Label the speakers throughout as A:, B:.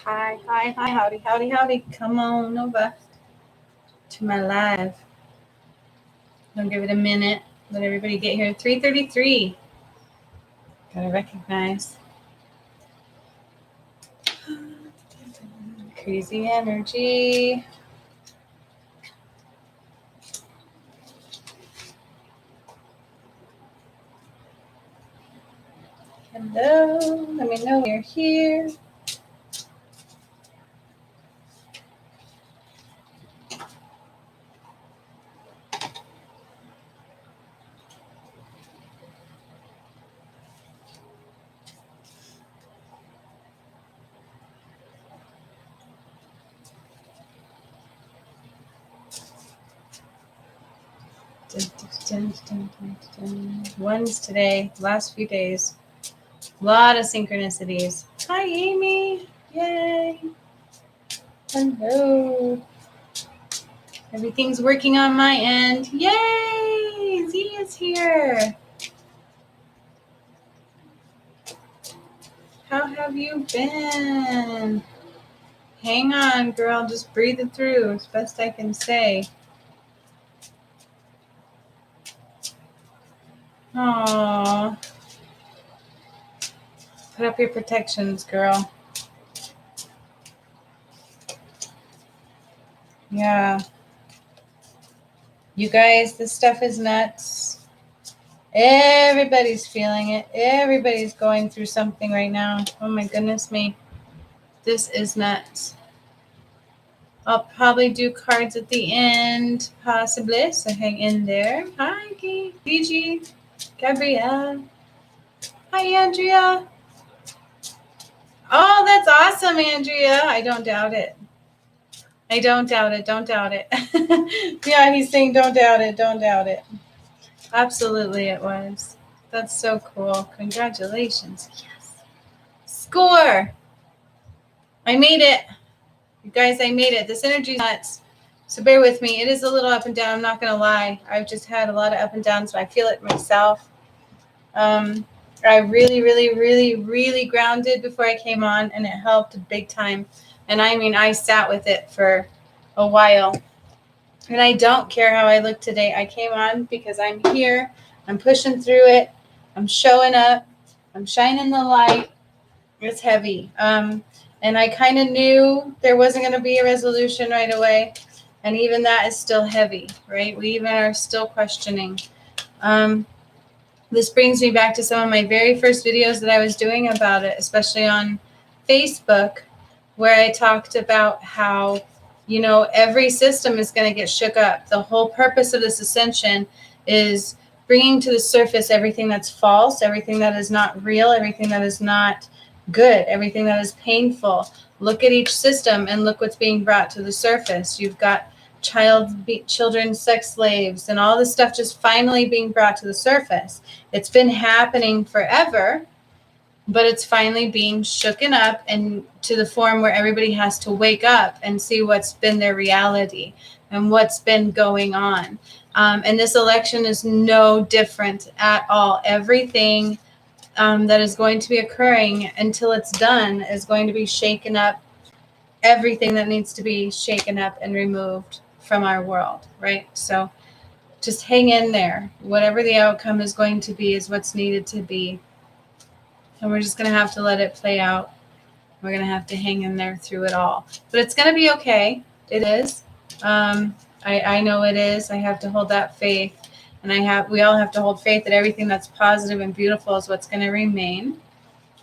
A: Hi, hi, hi, howdy, howdy, howdy. Come on over to my live. I'll give it a minute. Let everybody get here. 3:33. Gotta recognize. Crazy energy. Hello. Let me know you're here. Dun, dun, dun. One's today, last few days. A lot of synchronicities. Hi, Amy. Yay. Hello. Everything's working on my end. Yay! Z is here. How have you been? Hang on, girl. Just breathe it through as best I can say. Aww. Put up your protections, girl. Yeah. You guys, this stuff is nuts. Everybody's feeling it. Everybody's going through something right now. Oh my goodness me. This is nuts. I'll probably do cards at the end, possibly. So hang in there. Hi, Gigi, Gabrielle. Hi, Andrea. Oh, that's awesome, Andrea. I don't doubt it. I don't doubt it. Don't doubt it. Yeah, he's saying don't doubt it. Don't doubt it. Absolutely, it was. That's so cool. Congratulations. Yes. Score. I made it. You guys, I made it. This energy's nuts. So bear with me. It is a little up and down. I'm not going to lie. I've just had a lot of up and downs, so I feel it myself. I really grounded before I came on, and it helped big time. And I mean, I sat with it for a while. And I don't care how I look today. I came on because I'm here. I'm pushing through it. I'm showing up. I'm shining the light. It's heavy. And I kind of knew there wasn't going to be a resolution right away. And even that is still heavy, right? We even are still questioning. This brings me back to some of my very first videos that I was doing about it, especially on Facebook, where I talked about how, you know, every system is going to get shook up. The whole purpose of this ascension is bringing to the surface everything that's false, everything that is not real, everything that is not good, everything that is painful. Look at each system and look what's being brought to the surface. You've got children sex slaves and all this stuff just finally being brought to the surface. It's been happening forever, but it's finally being shooken up and to the form where everybody has to wake up and see what's been their reality and what's been going on. And this election is no different at all. Everything that is going to be occurring until it's done is going to be shaken up. Everything that needs to be shaken up and removed from our world, right? So just hang in there. Whatever the outcome is going to be is what's needed to be. And we're just going to have to let it play out. We're going to have to hang in there through it all. But it's going to be okay. It is. I know it is. I have to hold that faith. And we all have to hold faith that everything that's positive and beautiful is what's going to remain.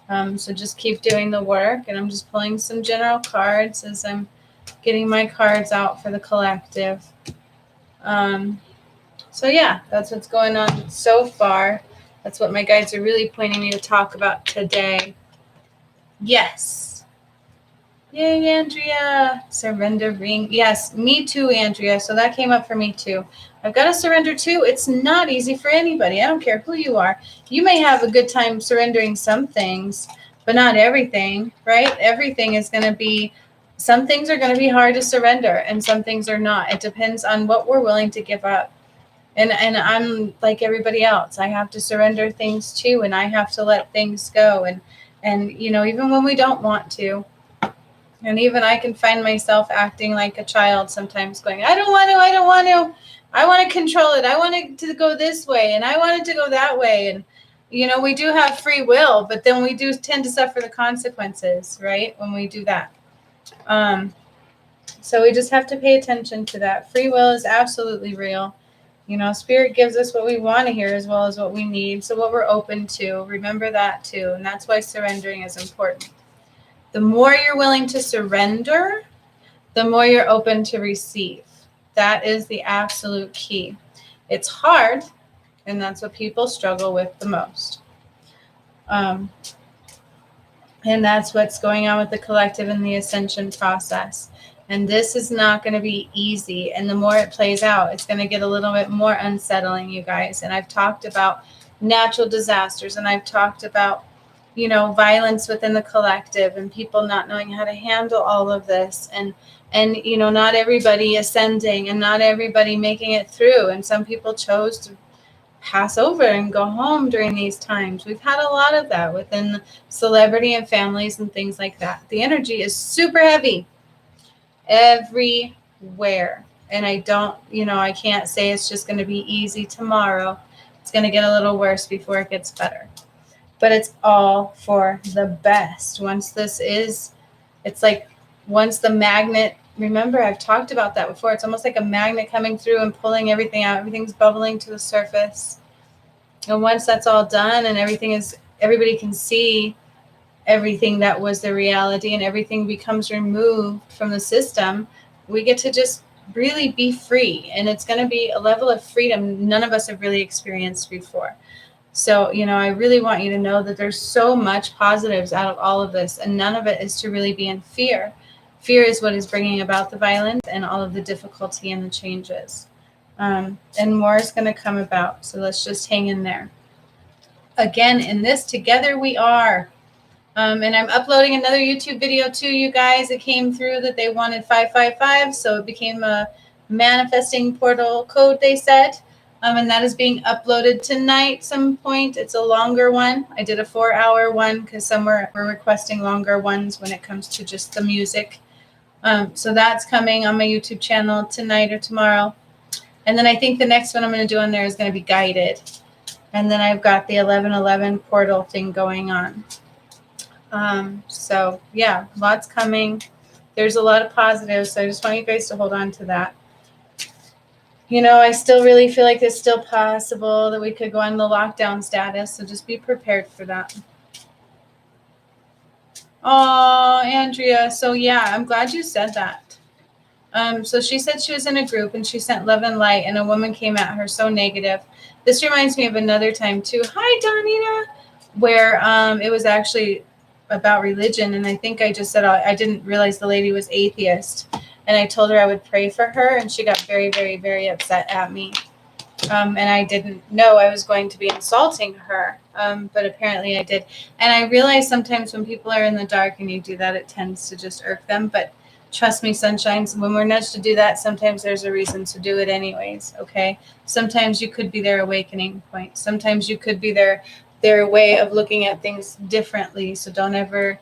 A: So just keep doing the work. And I'm just pulling some general cards as I'm getting my cards out for the collective. So yeah, that's what's going on so far. That's what my guides are really pointing me to talk about today. Yes. Yay, Andrea. Surrendering. Yes, me too, Andrea. So that came up for me too. I've got to surrender too. It's not easy for anybody. I don't care who you are. You may have a good time surrendering some things, but not everything, right? Everything is going to be, some things are going to be hard to surrender and some things are not. It depends on what we're willing to give up. And I'm like everybody else. I have to surrender things too, and I have to let things go. And you know, even when we don't want to, And even I can find myself acting like a child sometimes, going, I don't want to, I don't want to. I want to control it. I want it to go this way, and I want it to go that way. And, we do have free will, but then we do tend to suffer the consequences, right, when we do that. So we just have to pay attention to that. Free will is absolutely real. Spirit gives us what we want to hear as well as what we need. So what we're open to, remember that too. And that's why surrendering is important. The more you're willing to surrender, the more you're open to receive. That is the absolute key. It's hard, and that's what people struggle with the most. And that's what's going on with the collective and the ascension process. And this is not going to be easy. And the more it plays out, it's going to get a little bit more unsettling, you guys. And I've talked about natural disasters, and I've talked about, violence within the collective and people not knowing how to handle all of this. And not everybody ascending and not everybody making it through. And some people chose to pass over and go home during these times. We've had a lot of that within celebrity and families and things like that. The energy is super heavy everywhere. And I can't say it's just going to be easy tomorrow. It's going to get a little worse before it gets better. But it's all for the best. Once the magnet, remember I've talked about that before. It's almost like a magnet coming through and pulling everything out. Everything's bubbling to the surface. And once that's all done and everybody can see everything that was the reality and everything becomes removed from the system, we get to just really be free. And it's going to be a level of freedom none of us have really experienced before. So, I really want you to know that there's so much positives out of all of this, and none of it is to really be in fear. Fear is what is bringing about the violence and all of the difficulty and the changes. And more is going to come about. So let's just hang in there. Again, in this, together we are. And I'm uploading another YouTube video to you guys. It came through that they wanted 555, so it became a manifesting portal code, they said. And that is being uploaded tonight some point. It's a longer one. I did a 4-hour one because some were requesting longer ones when it comes to just the music. So that's coming on my YouTube channel tonight or tomorrow. And then I think the next one I'm going to do on there is going to be guided. And then I've got the 1111 portal thing going on. So yeah, lots coming. There's a lot of positives. So I just want you guys to hold on to that. I still really feel like it's still possible that we could go on the lockdown status. So just be prepared for that. Oh, Andrea. So yeah, I'm glad you said that. So she said she was in a group and she sent love and light and a woman came at her so negative. This reminds me of another time too. Hi, Donita. Where it was actually about religion. And I think I just said I didn't realize the lady was atheist. And I told her I would pray for her. And she got very, very, very upset at me. And I didn't know I was going to be insulting her. But apparently I did. And I realize sometimes when people are in the dark and you do that, it tends to just irk them. But trust me, sunshines, when we're nudged to do that, sometimes there's a reason to do it anyways. Okay. Sometimes you could be their awakening point. Sometimes you could be their way of looking at things differently. So don't ever,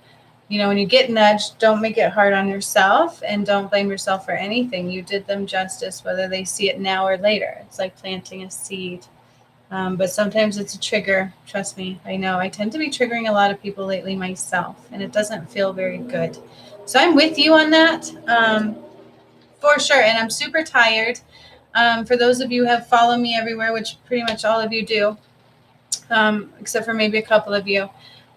A: when you get nudged, don't make it hard on yourself and don't blame yourself for anything. You did them justice, whether they see it now or later. It's like planting a seed. But sometimes it's a trigger. Trust me. I know I tend to be triggering a lot of people lately myself, and it doesn't feel very good. So I'm with you on that for sure. And I'm super tired. For those of you who have followed me everywhere, which pretty much all of you do, except for maybe a couple of you.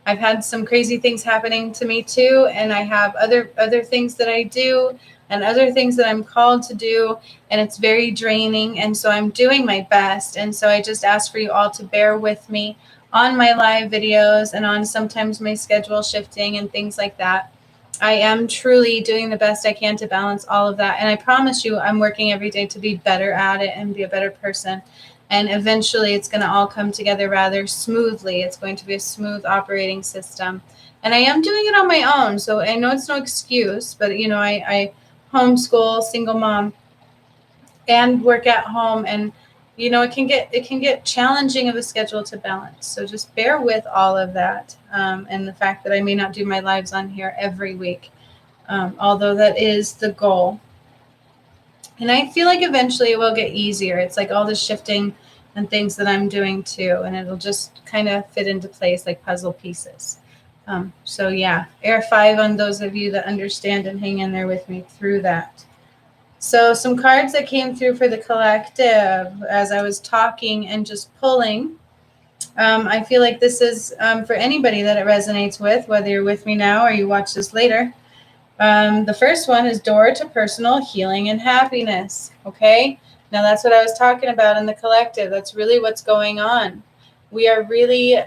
A: I've had some crazy things happening to me too, and I have other things that I do and other things that I'm called to do, and it's very draining, and so I'm doing my best. And so I just ask for you all to bear with me on my live videos and on sometimes my schedule shifting and things like that. I am truly doing the best I can to balance all of that, and I promise you I'm working every day to be better at it and be a better person. And eventually it's going to all come together rather smoothly. It's going to be a smooth operating system. And I am doing it on my own. So I know it's no excuse, but I homeschool, single mom, and work at home. And, it can get challenging of a schedule to balance. So just bear with all of that. And the fact that I may not do my lives on here every week. although that is the goal. And I feel like eventually it will get easier. It's like all the shifting and things that I'm doing too, and it'll just kind of fit into place like puzzle pieces. So yeah, air 5 on those of you that understand and hang in there with me through that. So some cards that came through for the collective as I was talking and just pulling. I feel like this is for anybody that it resonates with, whether you're with me now or you watch this later. The first one is door to personal healing and happiness. Okay. Now that's what I was talking about in the collective. That's really what's going on. We are really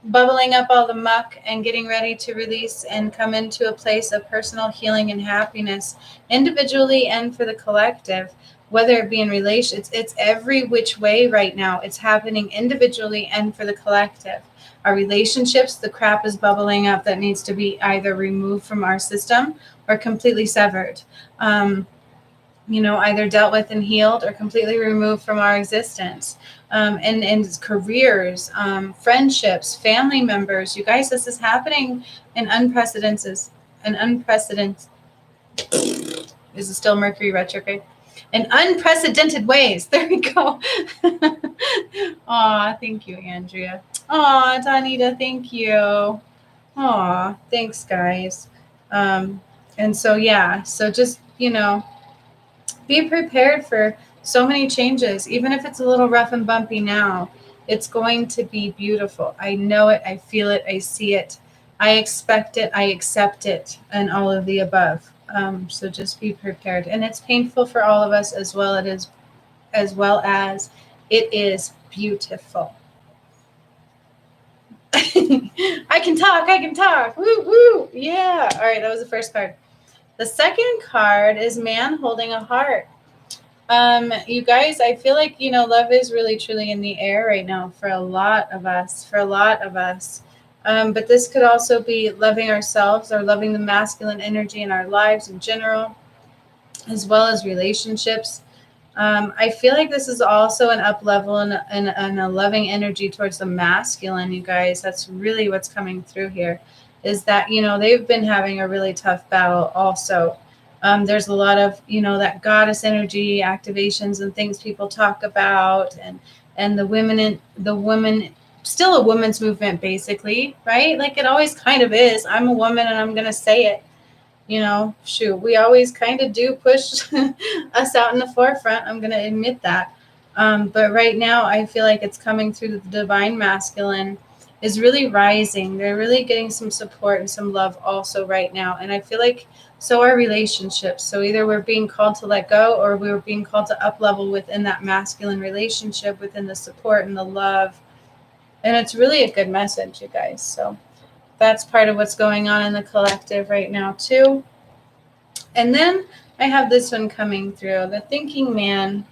A: bubbling up all the muck and getting ready to release and come into a place of personal healing and happiness individually and for the collective, whether it be in relations. It's every which way right now. It's happening individually and for the collective. Our relationships, the crap is bubbling up that needs to be either removed from our system or completely severed. Either dealt with and healed or completely removed from our existence. And careers, friendships, family members. You guys, this is happening in unprecedented. Is it still Mercury retrograde? In unprecedented ways. There we go. Aw, thank you, Andrea. Aw, Donita, thank you. Aw, thanks, guys. And so, yeah, so just, be prepared for so many changes. Even if it's a little rough and bumpy now, it's going to be beautiful. I know it. I feel it. I see it. I expect it. I accept it, and all of the above. So just be prepared. And it's painful for all of us as well. It is, as well as it is beautiful. I can talk. I can talk. Woo, woo. Yeah. All right. That was the first card. The second card is man holding a heart. You guys, I feel like, love is really truly in the air right now for a lot of us, but this could also be loving ourselves or loving the masculine energy in our lives in general, as well as relationships. I feel like this is also an up level and a loving energy towards the masculine, you guys. That's really what's coming through here, is that, they've been having a really tough battle also. There's a lot of, that goddess energy activations and things people talk about, and the women, still a women's movement, basically, right? Like it always kind of is. I'm a woman and I'm going to say it. We always kind of do push us out in the forefront. I'm going to admit that. But right now, I feel like it's coming through the divine masculine is really rising. They're really getting some support and some love also right now. And I feel like so are relationships. So either we're being called to let go or we're being called to up level within that masculine relationship, within the support and the love. And it's really a good message, you guys. So that's part of what's going on in the collective right now too. And then I have this one coming through, the thinking man.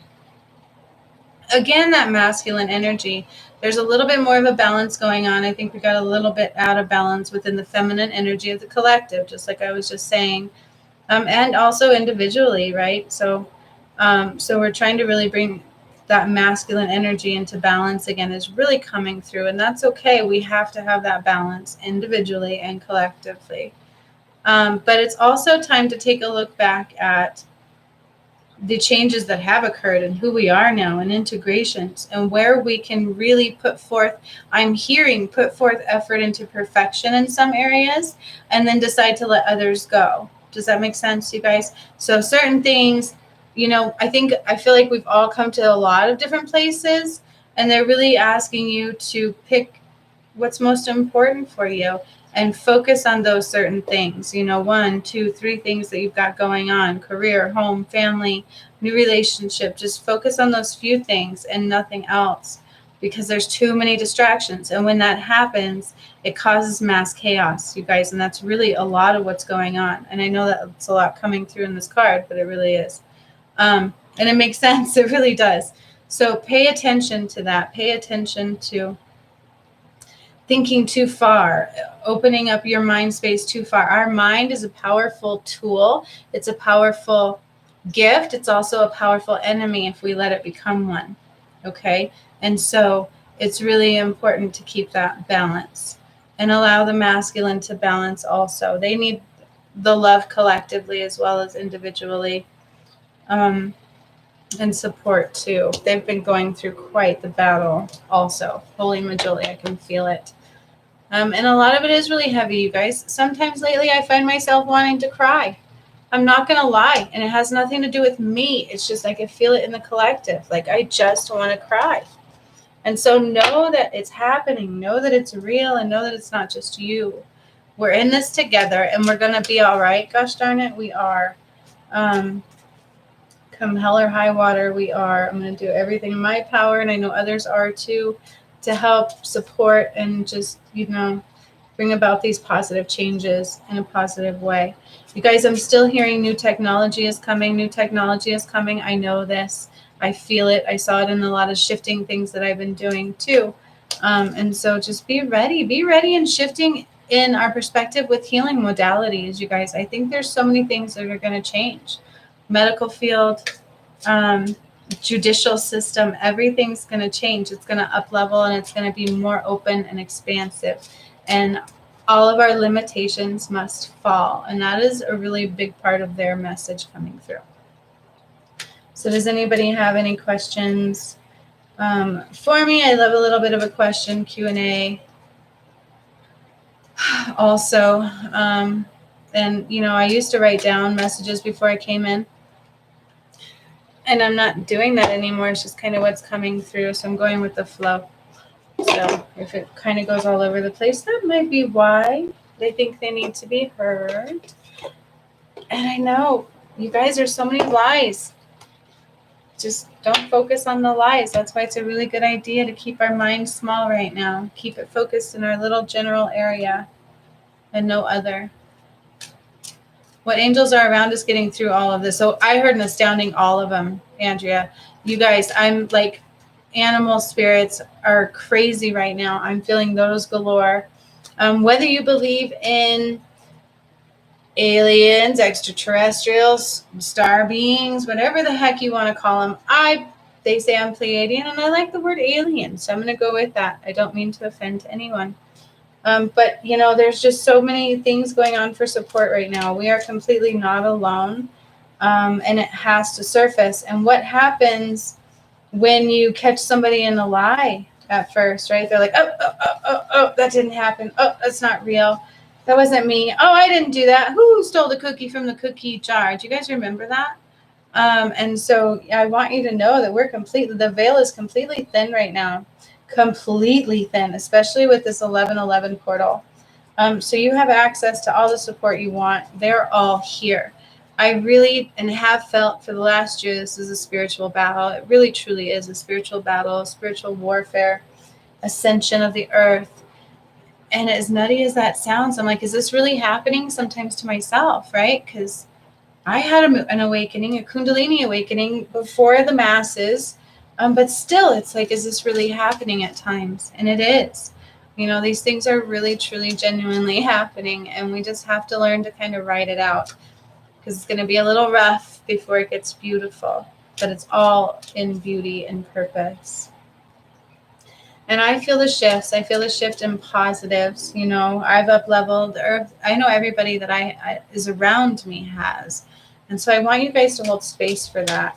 A: Again, that masculine energy. There's a little bit more of a balance going on. I think we got a little bit out of balance within the feminine energy of the collective, just like I was just saying, and also individually, right? So we're trying to really bring that masculine energy into balance again, is really coming through, and that's okay. We have to have that balance individually and collectively. But it's also time to take a look back at the changes that have occurred and who we are now, and integrations, and where we can really put forth effort into perfection in some areas, and then decide to let others go. Does that make sense, you guys? So certain things, I feel like we've all come to a lot of different places, and they're really asking you to pick what's most important for you and focus on those certain things. 1, 2, 3 things that you've got going on: career, home, family, new relationship. Just focus on those few things and nothing else, because there's too many distractions. And when that happens, it causes mass chaos, you guys. And that's really a lot of what's going on. And I know that it's a lot coming through in this card, but it really is. And it makes sense. It really does. So pay attention to that. Pay attention to thinking too far, opening up your mind space too far. Our mind is a powerful tool. It's a powerful gift. It's also a powerful enemy if we let it become one. Okay? And so it's really important to keep that balance and allow the masculine to balance also. They need the love collectively as well as individually. And support too. They've been going through quite the battle also. Holy majoli, I can feel it. And a lot of it is really heavy, you guys. Sometimes lately I find myself wanting to cry. I'm not going to lie. And it has nothing to do with me. It's just I can feel it in the collective. Like I just want to cry. And so know that it's happening. Know that it's real and know that it's not just you. We're in this together and we're going to be all right. Gosh darn it, we are. Come hell or high water, we are. I'm going to do everything in my power, and I know others are too, to help support and just, bring about these positive changes in a positive way. You guys, I'm still hearing new technology is coming. New technology is coming. I know this. I feel it. I saw it in a lot of shifting things that I've been doing too. And so just be ready. Be ready and shifting in our perspective with healing modalities, you guys. I think there's so many things that are going to change. Medical field, judicial system, everything's going to change. It's going to up level and it's going to be more open and expansive. And all of our limitations must fall. And that is a really big part of their message coming through. So does anybody have any questions for me? I love a little bit of a question Q&A. Also, and I used to write down messages before I came in. And I'm not doing that anymore. It's just kind of what's coming through. So I'm going with the flow. So if it kind of goes all over the place, that might be why they think they need to be heard. And I know, you guys, there's so many lies. Just don't focus on the lies. That's why it's a really good idea to keep our mind small right now. Keep it focused in our little general area and no other. What angels are around us getting through all of this. So I heard an astounding all of them, Andrea. You guys, I'm like, animal spirits are crazy right now. I'm feeling those galore. Whether you believe in aliens, extraterrestrials, star beings, whatever the heck you want to call them, they say I'm Pleiadian, and I like the word alien, so I'm going to go with that. I don't mean to offend anyone. But, there's just so many things going on for support right now. We are completely not alone, and it has to surface. And what happens when you catch somebody in a lie at first, right? They're like, oh, that didn't happen. Oh, that's not real. That wasn't me. Oh, I didn't do that. Who stole the cookie from the cookie jar? Do you guys remember that? And so I want you to know that the veil is completely thin right now. Completely thin, especially with this 1111 portal. So you have access to all the support you want. They're all here. I really and have felt for the last year this is a spiritual battle. It really truly is a spiritual battle, spiritual warfare, ascension of the earth. And as nutty as that sounds, I'm like, is this really happening? Sometimes to myself, right? Because I had an awakening, a Kundalini awakening before the masses. But still, it's like, is this really happening at times? And it is. These things are really, truly, genuinely happening. And we just have to learn to kind of write it out. Because it's going to be a little rough before it gets beautiful. But it's all in beauty and purpose. And I feel the shifts. I feel the shift in positives. I've up-leveled, or I know everybody that I is around me has. And so I want you guys to hold space for that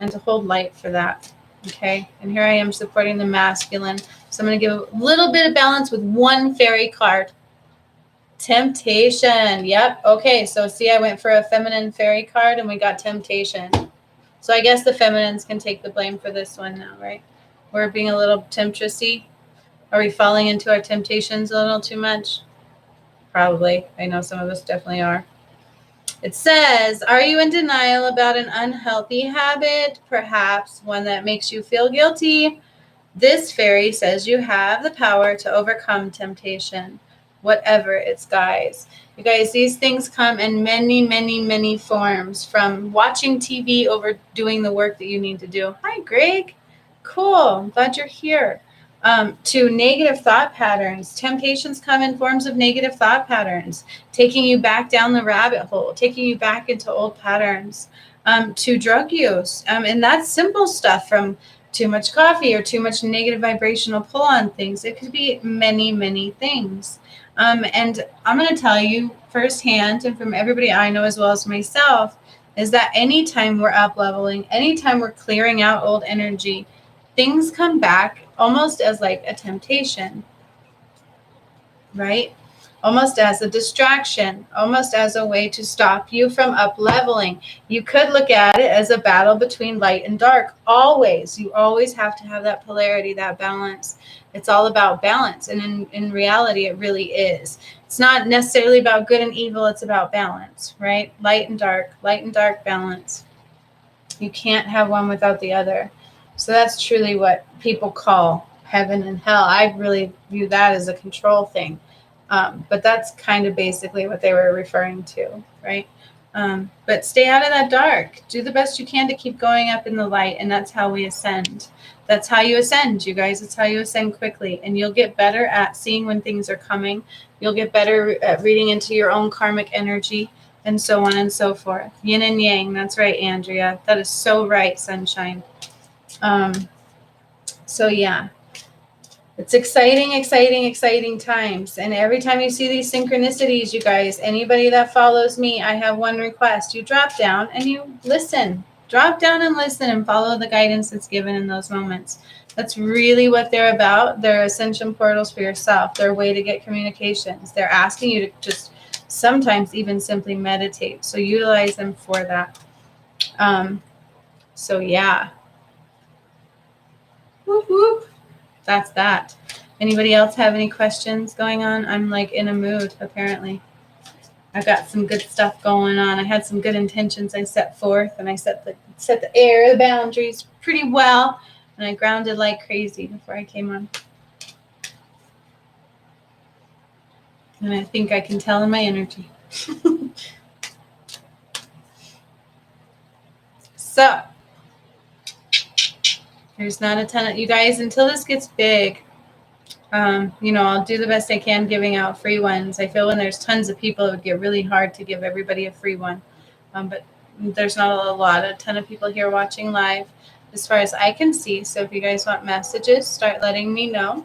A: and to hold light for that. Okay? And here I am supporting the masculine. So I'm going to give a little bit of balance with one fairy card. Temptation. Yep. Okay. So see, I went for a feminine fairy card and we got temptation. So I guess the feminines can take the blame for this one now, right? We're being a little temptressy. Are we falling into our temptations a little too much? Probably. I know some of us definitely are. It says, are you in denial about an unhealthy habit? Perhaps one that makes you feel guilty? This fairy says you have the power to overcome temptation, whatever its guise. You guys, these things come in many, many, many forms, from watching TV over doing the work that you need to do. Hi, Greg. Cool. I'm glad you're here. To negative thought patterns. Temptations come in forms of negative thought patterns, taking you back down the rabbit hole, taking you back into old patterns, to drug use. And that's simple stuff from too much coffee or too much negative vibrational pull on things. It could be many, many things. And I'm going to tell you firsthand, and from everybody I know as well as myself, is that anytime we're up leveling, anytime we're clearing out old energy, things come back almost as like a temptation, right? Almost as a distraction, almost as a way to stop you from up leveling. You could look at it as a battle between light and dark. Always. You always have to have that polarity, that balance. It's all about balance. And in reality, it really is. It's not necessarily about good and evil. It's about balance, right? Light and dark balance. You can't have one without the other. So that's truly what people call heaven and hell. I really view that as a control thing. But that's kind of basically what they were referring to, right? But stay out of that dark. Do the best you can to keep going up in the light, and that's how we ascend. That's how you ascend, you guys. It's how you ascend quickly, and you'll get better at seeing when things are coming. You'll get better at reading into your own karmic energy, and so on and so forth. Yin and yang. That's right, Andrea. That is so right, sunshine. So yeah. It's exciting times. And every time you see these synchronicities, you guys, anybody that follows me, I have one request. You drop down and you listen. Drop down and listen and follow the guidance that's given in those moments. That's really what they're about. They're ascension portals for yourself. They're a way to get communications. They're asking you to just sometimes even simply meditate. So utilize them for that. So yeah. Whoop, whoop. That's that. Anybody else have any questions going on? I'm like in a mood, apparently. I've got some good stuff going on. I had some good intentions I set forth, and I set the air, the boundaries pretty well, and I grounded like crazy before I came on. And I think I can tell in my energy. So, there's not a ton of you guys until this gets big. I'll do the best I can giving out free ones. I feel when there's tons of people, it would get really hard to give everybody a free one. But there's not a ton of people here watching live as far as I can see. So if you guys want messages, start letting me know.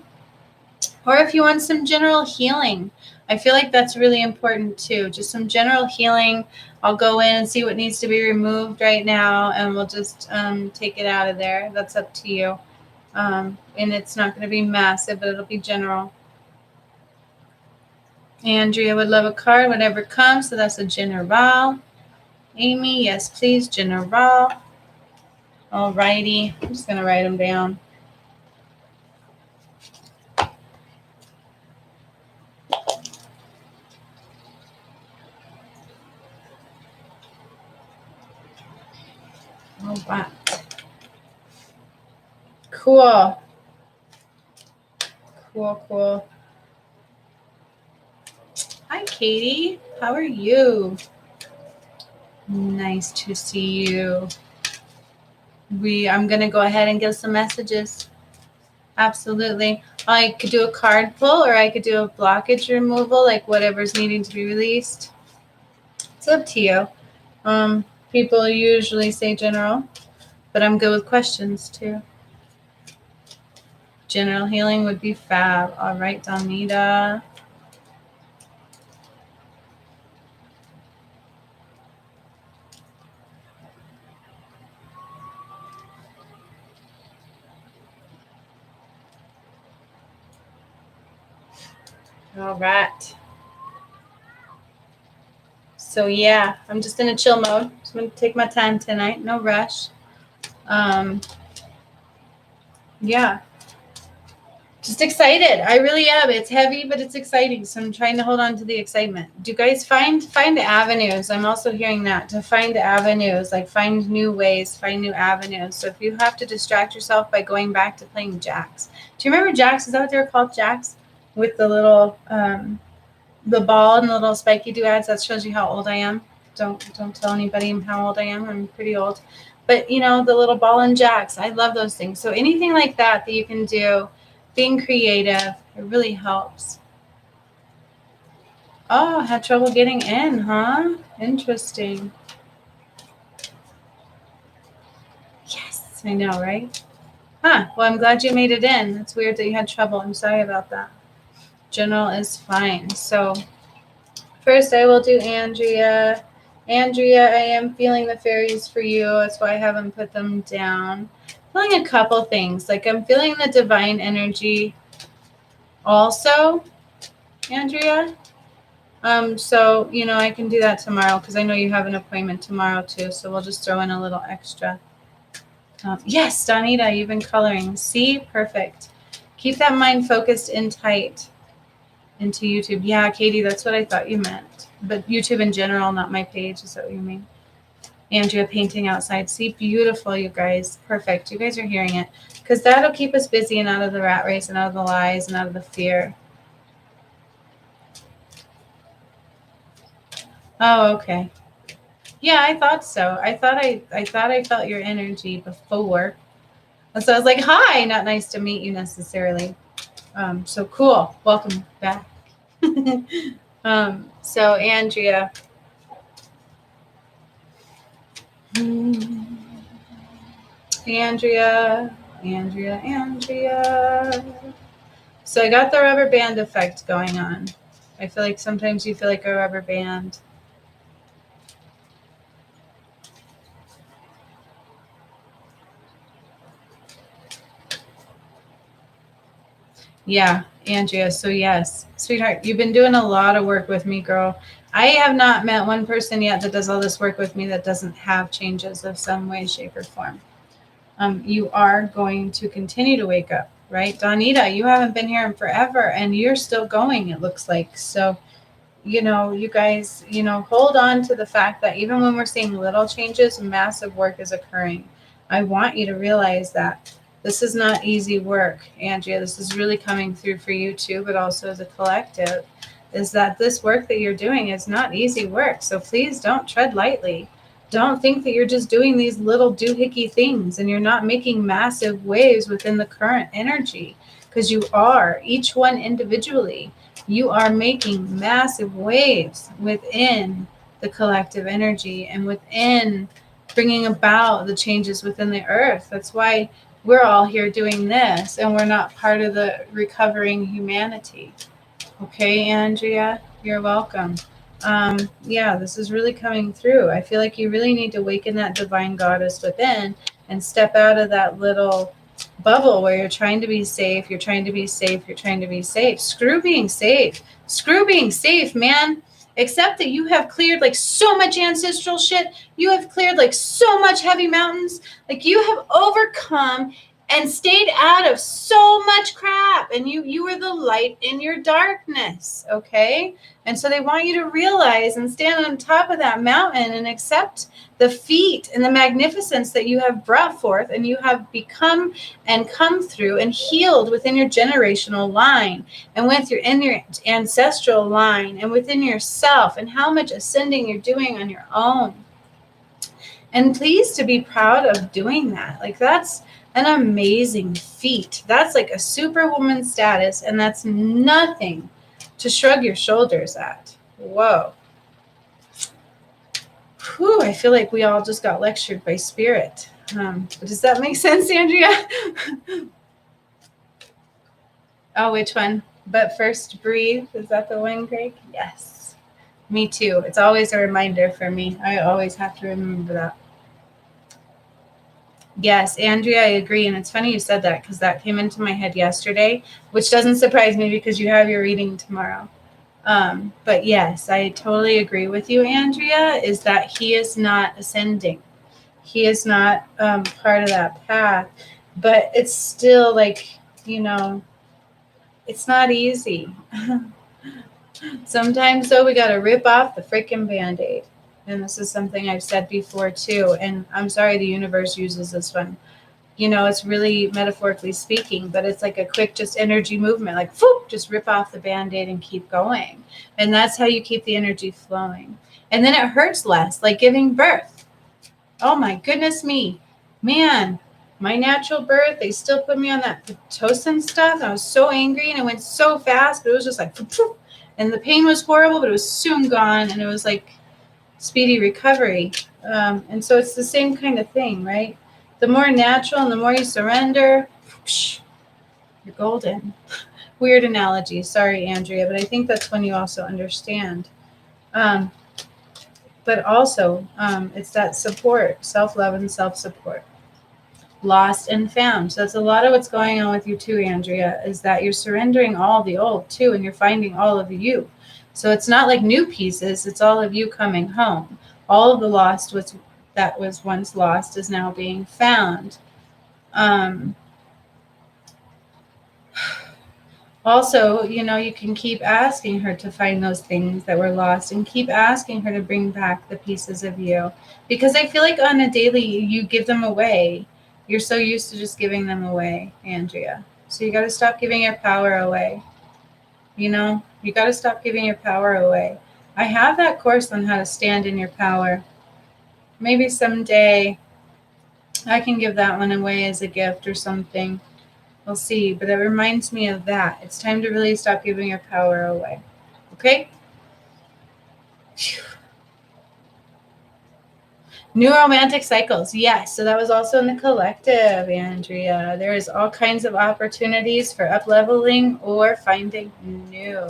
A: Or if you want some general healing, I feel like that's really important too. Just some general healing. I'll go in and see what needs to be removed right now, and we'll just take it out of there. That's up to you. And it's not going to be massive, but it'll be general. Andrea would love a card, whatever comes. So that's a general. Amy, yes, please, general. Alrighty. I'm just going to write them down. All right. Cool. Cool. Hi, Katie. How are you? Nice to see you. I'm going to go ahead and give some messages. Absolutely. I could do a card pull, or I could do a blockage removal, like whatever's needing to be released. It's up to you. People usually say general, but I'm good with questions too. General healing would be fab. All right, Donita. All right. So yeah, I'm just in a chill mode. Just gonna take my time tonight. No rush. Yeah. Just excited. I really am. It's heavy, but it's exciting. So I'm trying to hold on to the excitement. Do you guys find avenues? I'm also hearing that, to find avenues, like find new ways, find new avenues. So if you have to distract yourself by going back to playing jacks. Do you remember jacks? Is that what they were called, jacks? With the little the ball and the little spiky doodads. That shows you how old I am. Don't tell anybody how old I am. I'm pretty old. But the little ball and jacks. I love those things. So anything like that you can do. Being creative, it really helps. Oh, had trouble getting in, huh? Interesting. Yes, I know, right? Huh. Well, I'm glad you made it in. It's weird that you had trouble. I'm sorry about that. General is fine. So first I will do Andrea. Andrea, I am feeling the fairies for you. That's why I haven't put them down. Feeling a couple things. Like I'm feeling the divine energy also, Andrea. So, I can do that tomorrow because I know you have an appointment tomorrow too. So we'll just throw in a little extra. Yes, Donita, you've been coloring. See? Perfect. Keep that mind focused in tight into YouTube. Yeah, Katie, that's what I thought you meant. But YouTube in general, not my page. Is that what you mean? Andrea painting outside. See? Beautiful, you guys. Perfect. You guys are hearing it. Because that'll keep us busy and out of the rat race and out of the lies and out of the fear. Oh, okay. Yeah, I thought so. I thought I felt your energy before. And so I was like, hi, not nice to meet you necessarily. So cool. Welcome back. So Andrea. Andrea. So I got the rubber band effect going on. I feel like sometimes you feel like a rubber band. Yeah, Andrea. So yes, sweetheart, you've been doing a lot of work with me, girl. I have not met one person yet that does all this work with me that doesn't have changes of some way, shape, or form. You are going to continue to wake up, right? Donita, you haven't been here in forever and you're still going, it looks like. So, you guys, hold on to the fact that even when we're seeing little changes, massive work is occurring. I want you to realize that this is not easy work, Andrea. This is really coming through for you too, but also as a collective, is that this work that you're doing is not easy work. So please don't tread lightly. Don't think that you're just doing these little doohickey things and you're not making massive waves within the current energy, because you are, each one individually. You are making massive waves within the collective energy and within bringing about the changes within the earth. That's why we're all here doing this and we're not part of the recovering humanity. Okay, Andrea, you're welcome. Yeah, this is really coming through. I feel like you really need to awaken that divine goddess within and step out of that little bubble where you're trying to be safe, you're trying to be safe, you're trying to be safe. Screw being safe. Screw being safe, man. Except that you have cleared like so much ancestral shit. You have cleared like so much heavy mountains. Like you have overcome and stayed out of so much crap. And you were the light in your darkness, okay? And so they want you to realize and stand on top of that mountain and accept the feat and the magnificence that you have brought forth and you have become and come through and healed within your generational line and in your ancestral line and within yourself, and how much ascending you're doing on your own. And please to be proud of doing that. Like that's an amazing feat. That's like a superwoman status, and that's nothing to shrug your shoulders at. Whoa. Whew, I feel like we all just got lectured by spirit. Does that make sense, Andrea? Oh, which one? But first breathe. Is that the one, Greg? Yes. Me too. It's always a reminder for me. I always have to remember that. Yes, Andrea, I agree. And it's funny you said that because that came into my head yesterday, which doesn't surprise me because you have your reading tomorrow. But yes, I totally agree with you, Andrea, is that he is not ascending. He is not part of that path. But it's still like, it's not easy. Sometimes, though, we got to rip off the freaking Band-Aid. And this is something I've said before, too. And I'm sorry the universe uses this one. It's really metaphorically speaking, but it's like a quick just energy movement, like whoop, just rip off the Band-Aid and keep going. And that's how you keep the energy flowing. And then it hurts less, like giving birth. Oh my goodness me. Man, my natural birth, they still put me on that Pitocin stuff. I was so angry and it went so fast, but it was just like, whoop, and the pain was horrible, but it was soon gone. And it was like speedy recovery. And so it's the same kind of thing, right? The more natural and the more you surrender, Psh, you're golden. Weird analogy. Sorry, Andrea, but I think that's when you also understand. But also, it's that support, self-love and self-support. Lost and found. So that's a lot of what's going on with you too, Andrea, is that you're surrendering all the old too, and you're finding all of you. So it's not like new pieces, it's all of you coming home. All of the lost that was once lost is now being found. Also, you can keep asking her to find those things that were lost and keep asking her to bring back the pieces of you. Because I feel like on a daily, you give them away. You're so used to just giving them away, Andrea. So you got to stop giving your power away. You got to stop giving your power away. I have that course on how to stand in your power. Maybe someday I can give that one away as a gift or something. We'll see, but it reminds me of that. It's time to really stop giving your power away. Okay? Phew. New romantic cycles. Yes. So that was also in the collective, Andrea. There is all kinds of opportunities for up-leveling or finding new.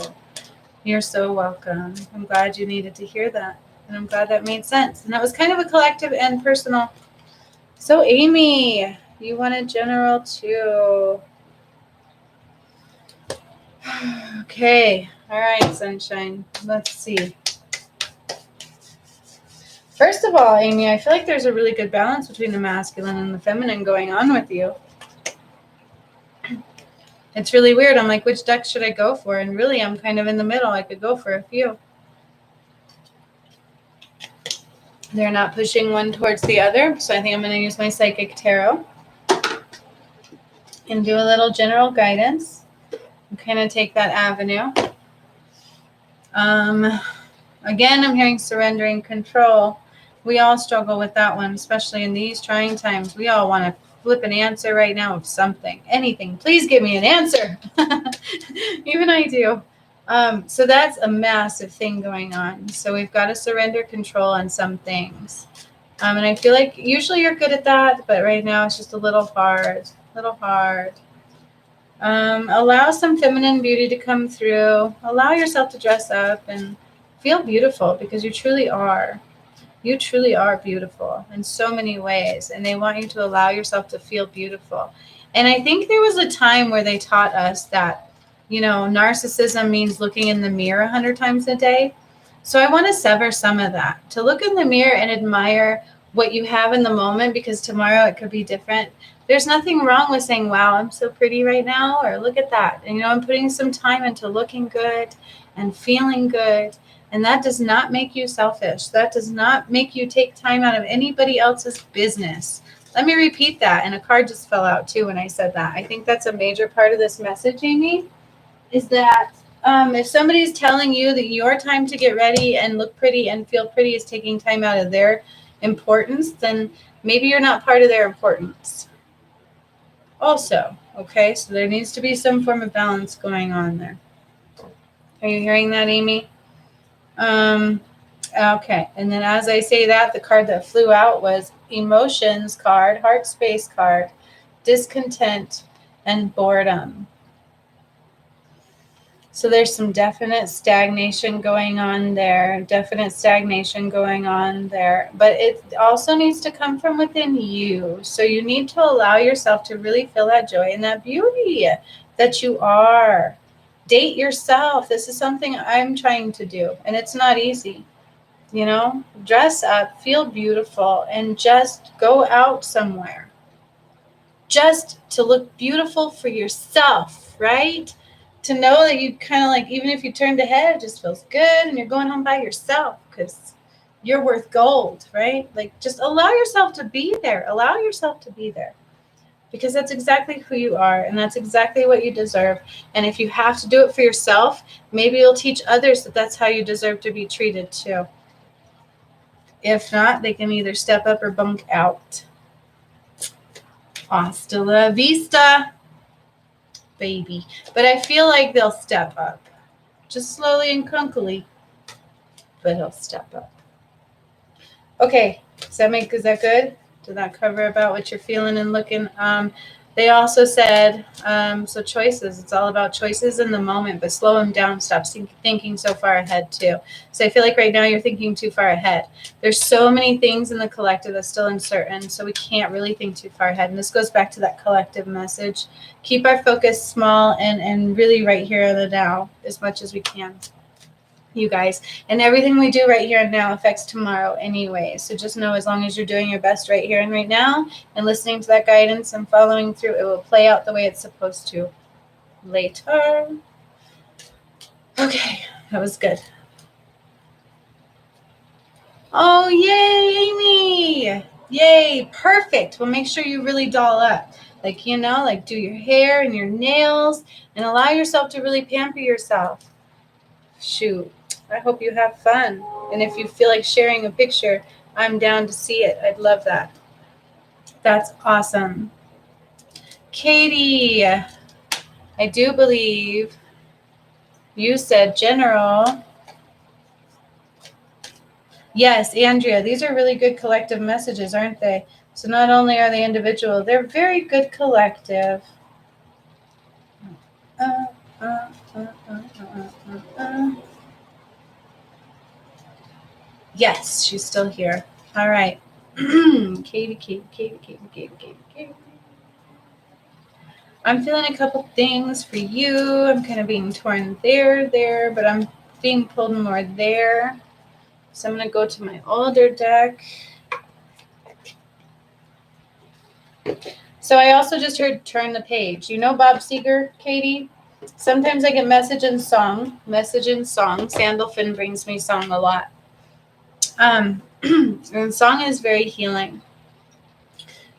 A: You're so welcome. I'm glad you needed to hear that. And I'm glad that made sense. And that was kind of a collective and personal. So, Amy, you wanted general too. Okay. All right, sunshine. Let's see. First of all, Amy, I feel like there's a really good balance between the masculine and the feminine going on with you. It's really weird. I'm like, which deck should I go for? And really, I'm kind of in the middle. I could go for a few. They're not pushing one towards the other. So I think I'm going to use my Psychic Tarot and do a little general guidance and kind of take that avenue. Again, I'm hearing surrendering control. We all struggle with that one, especially in these trying times. We all want to flip an answer right now of something, anything. Please give me an answer. Even I do. So that's a massive thing going on. So we've got to surrender control on some things. And I feel like usually you're good at that, but right now it's just a little hard. Allow some feminine beauty to come through. Allow yourself to dress up and feel beautiful because you truly are. You truly are beautiful in so many ways, and they want you to allow yourself to feel beautiful. And I think there was a time where they taught us that, narcissism means looking in the mirror 100 times a day. So I want to sever some of that, to look in the mirror and admire what you have in the moment, because tomorrow it could be different. There's nothing wrong with saying, wow, I'm so pretty right now, or look at that. And, I'm putting some time into looking good and feeling good. And that does not make you selfish. That does not make you take time out of anybody else's business. Let me repeat that. And a card just fell out too when I said that. I think that's a major part of this message, Amy, is that if somebody's telling you that your time to get ready and look pretty and feel pretty is taking time out of their importance, then maybe you're not part of their importance. Also, okay, so there needs to be some form of balance going on there. Are you hearing that, Amy? Okay, and then as I say that, the card that flew out was emotions card, heart space card, discontent, and boredom. So there's some definite stagnation going on there, but it also needs to come from within you. So you need to allow yourself to really feel that joy and that beauty that you are. Date yourself. This is something I'm trying to do, and it's not easy. Dress up, feel beautiful, and just go out somewhere. Just to look beautiful for yourself, right? To know that you kind of like, even if you turned ahead, it just feels good, and you're going home by yourself because you're worth gold, right? Like, just allow yourself to be there. Allow yourself to be there. Because that's exactly who you are, and that's exactly what you deserve. And if you have to do it for yourself, maybe you'll teach others that that's how you deserve to be treated too. If not, they can either step up or bunk out. Hasta la vista, baby. But I feel like they'll step up. Just slowly and crunkily, but they'll step up. Okay, is that good? Did that cover about what you're feeling and looking? They also said, so choices, it's all about choices in the moment, but slow them down, stop thinking so far ahead too. So I feel like right now you're thinking too far ahead. There's so many things in the collective that's still uncertain, so we can't really think too far ahead. And this goes back to that collective message. Keep our focus small and really right here in the now as much as we can, you guys. And everything we do right here and now affects tomorrow anyway. So just know, as long as you're doing your best right here and right now and listening to that guidance and following through, it will play out the way it's supposed to later. Okay, that was good. Oh, yay, Amy. Yay, perfect. Well, make sure you really doll up. Like, like do your hair and your nails and allow yourself to really pamper yourself. Shoot. I hope you have fun. And if you feel like sharing a picture, I'm down to see it. I'd love that. That's awesome. Katie, I do believe you said general. Yes, Andrea, these are really good collective messages, aren't they? So not only are they individual, they're very good collective. Yes, she's still here. All right. Katie. I'm feeling a couple things for you. I'm kind of being torn there, but I'm being pulled more there. So I'm going to go to my older deck. So I also just heard turn the page. You know Bob Seger, Katie? Sometimes I get message and song. Sandalphon brings me song a lot. And song is very healing.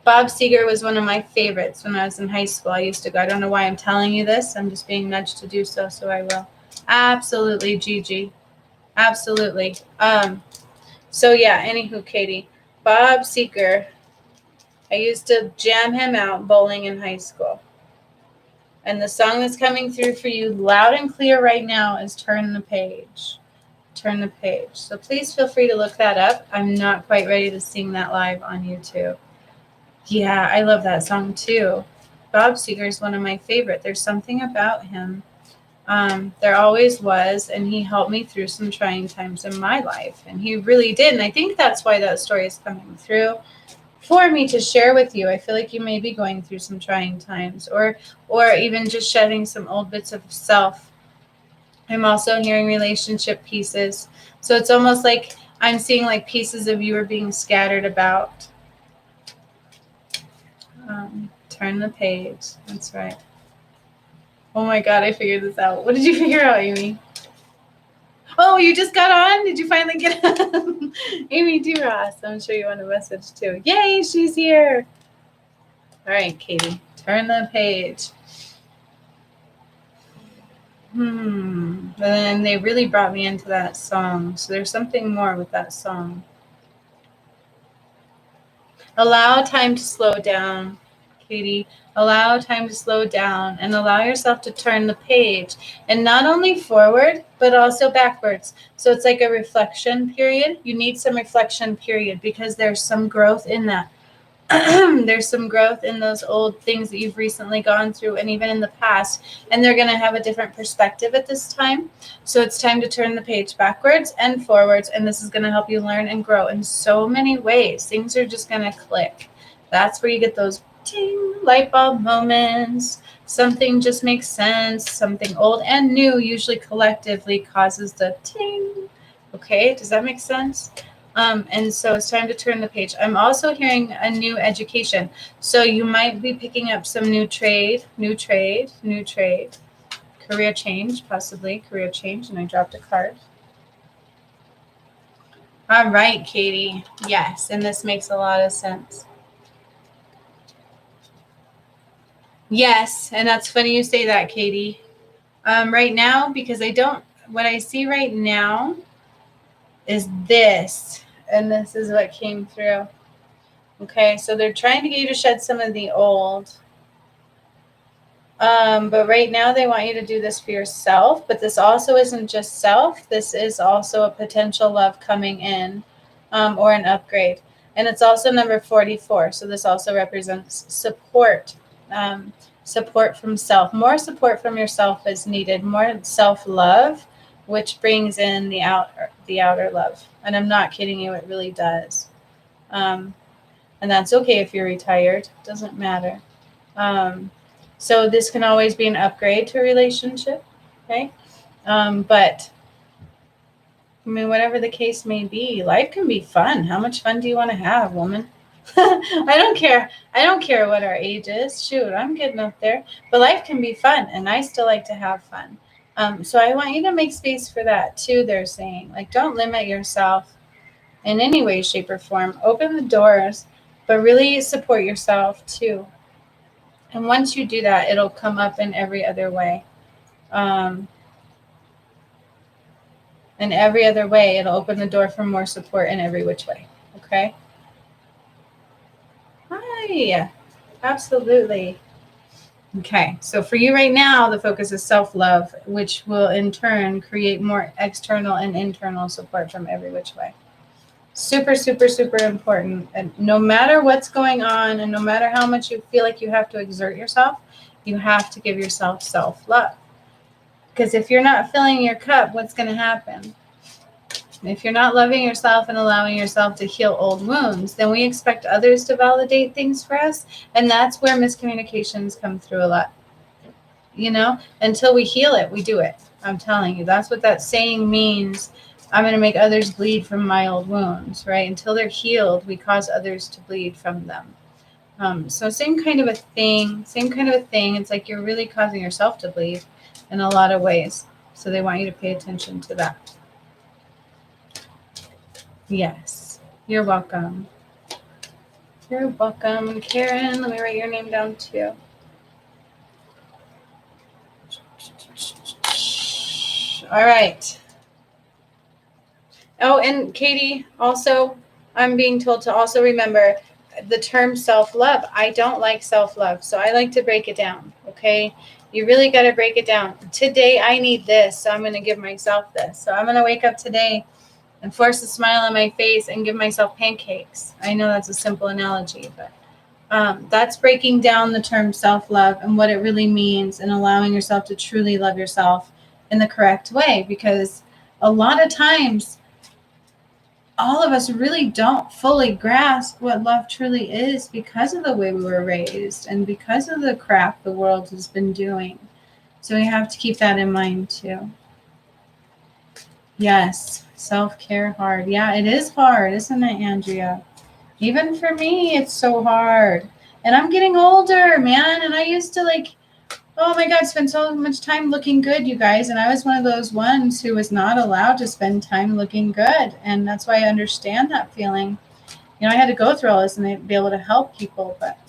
A: Bob Seger was one of my favorites when I was in high school. I used to go. I don't know why I'm telling you this. I'm just being nudged to do so, so I will. Absolutely, Gigi. Absolutely. So yeah, anywho, Katie. Bob Seger. I used to jam him out bowling in high school. And the song that's coming through for you loud and clear right now is Turn the Page. Turn the Page. So please feel free to look that up. I'm not quite ready to sing that live on YouTube. Yeah, I love that song too. Bob Seger is one of my favorite. There's something about him. There always was, and he helped me through some trying times in my life. And he really did. And I think that's why that story is coming through for me to share with you. I feel like you may be going through some trying times, or even just shedding some old bits of self. I'm also hearing relationship pieces. So it's almost like I'm seeing like pieces of you are being scattered about. Turn the page. That's right. Oh my God, I figured this out. What did you figure out, Amy? Oh, you just got on? Did you finally get on? Amy D. Ross, I'm sure you want a message too. Yay, she's here. All right, Katie, turn the page. And then they really brought me into that song. So there's something more with that song. Allow time to slow down, Katie. Allow time to slow down and allow yourself to turn the page, and not only forward, but also backwards. So it's like a reflection period. You need some reflection period because there's some growth in that. There's some growth in those old things that you've recently gone through and even in the past, and they're going to have a different perspective at this time. So it's time to turn the page backwards and forwards, and this is going to help you learn and grow in so many ways. Things are just going to click. That's where you get those ting light bulb moments. Something just makes sense. Something old and new usually collectively causes the ting. Okay, does that make sense? And so it's time to turn the page. I'm also hearing a new education. So you might be picking up some new trade, career change, possibly career change. And I dropped a card. All right, Katie. Yes, and this makes a lot of sense. Yes, and that's funny you say that, Katie. Right now, because what I see right now is this. And this is what came through. Okay, so they're trying to get you to shed some of the old. But right now they want you to do this for yourself. But this also isn't just self. This is also a potential love coming in, or an upgrade. And it's also number 44. So this also represents support support from self. More support from yourself is needed. More self-love, which brings in the outer love. And I'm not kidding you, it really does. And that's okay if you're retired. Doesn't matter. So this can always be an upgrade to a relationship, okay? But I mean, whatever the case may be, life can be fun. How much fun do you want to have, woman? I don't care. I don't care what our age is. Shoot, I'm getting up there. But life can be fun, and I still like to have fun. So I want you to make space for that too. They're saying, like, don't limit yourself in any way, shape, or form. Open the doors, but really support yourself too. And once you do that, it'll come up in every other way. In every other way, it'll open the door for more support in every which way. Okay? Hi. Absolutely. Okay. So for you right now, the focus is self-love, which will in turn create more external and internal support from every which way. Super, super, super important. And no matter what's going on and no matter how much you feel like you have to exert yourself, you have to give yourself self-love. Because if you're not filling your cup, what's going to happen? If you're not loving yourself and allowing yourself to heal old wounds, then we expect others to validate things for us. And that's where miscommunications come through a lot. You know, until we heal it, we do it. I'm telling you, that's what that saying means. I'm going to make others bleed from my old wounds, right? Until they're healed, we cause others to bleed from them. So same kind of a thing. It's like you're really causing yourself to bleed in a lot of ways. So they want you to pay attention to that. Yes, you're welcome. You're welcome, Karen. Let me write your name down too. All right. Oh, and Katie, also, I'm being told to also remember the term self-love. I don't like self-love, so I like to break it down, okay? You really got to break it down. Today, I need this, so I'm going to give myself this. So I'm going to wake up today and force a smile on my face and give myself pancakes. I know that's a simple analogy, but that's breaking down the term self-love and what it really means and allowing yourself to truly love yourself in the correct way. Because a lot of times, all of us really don't fully grasp what love truly is because of the way we were raised and because of the crap the world has been doing. So we have to keep that in mind too. Yes, self-care hard. Yeah, it is hard, isn't it, Andrea? Even for me, it's so hard. And I'm getting older, man. And I used to oh my God, spend so much time looking good, you guys. And I was one of those ones who was not allowed to spend time looking good. And that's why I understand that feeling. You know, I had to go through all this and be able to help people. But,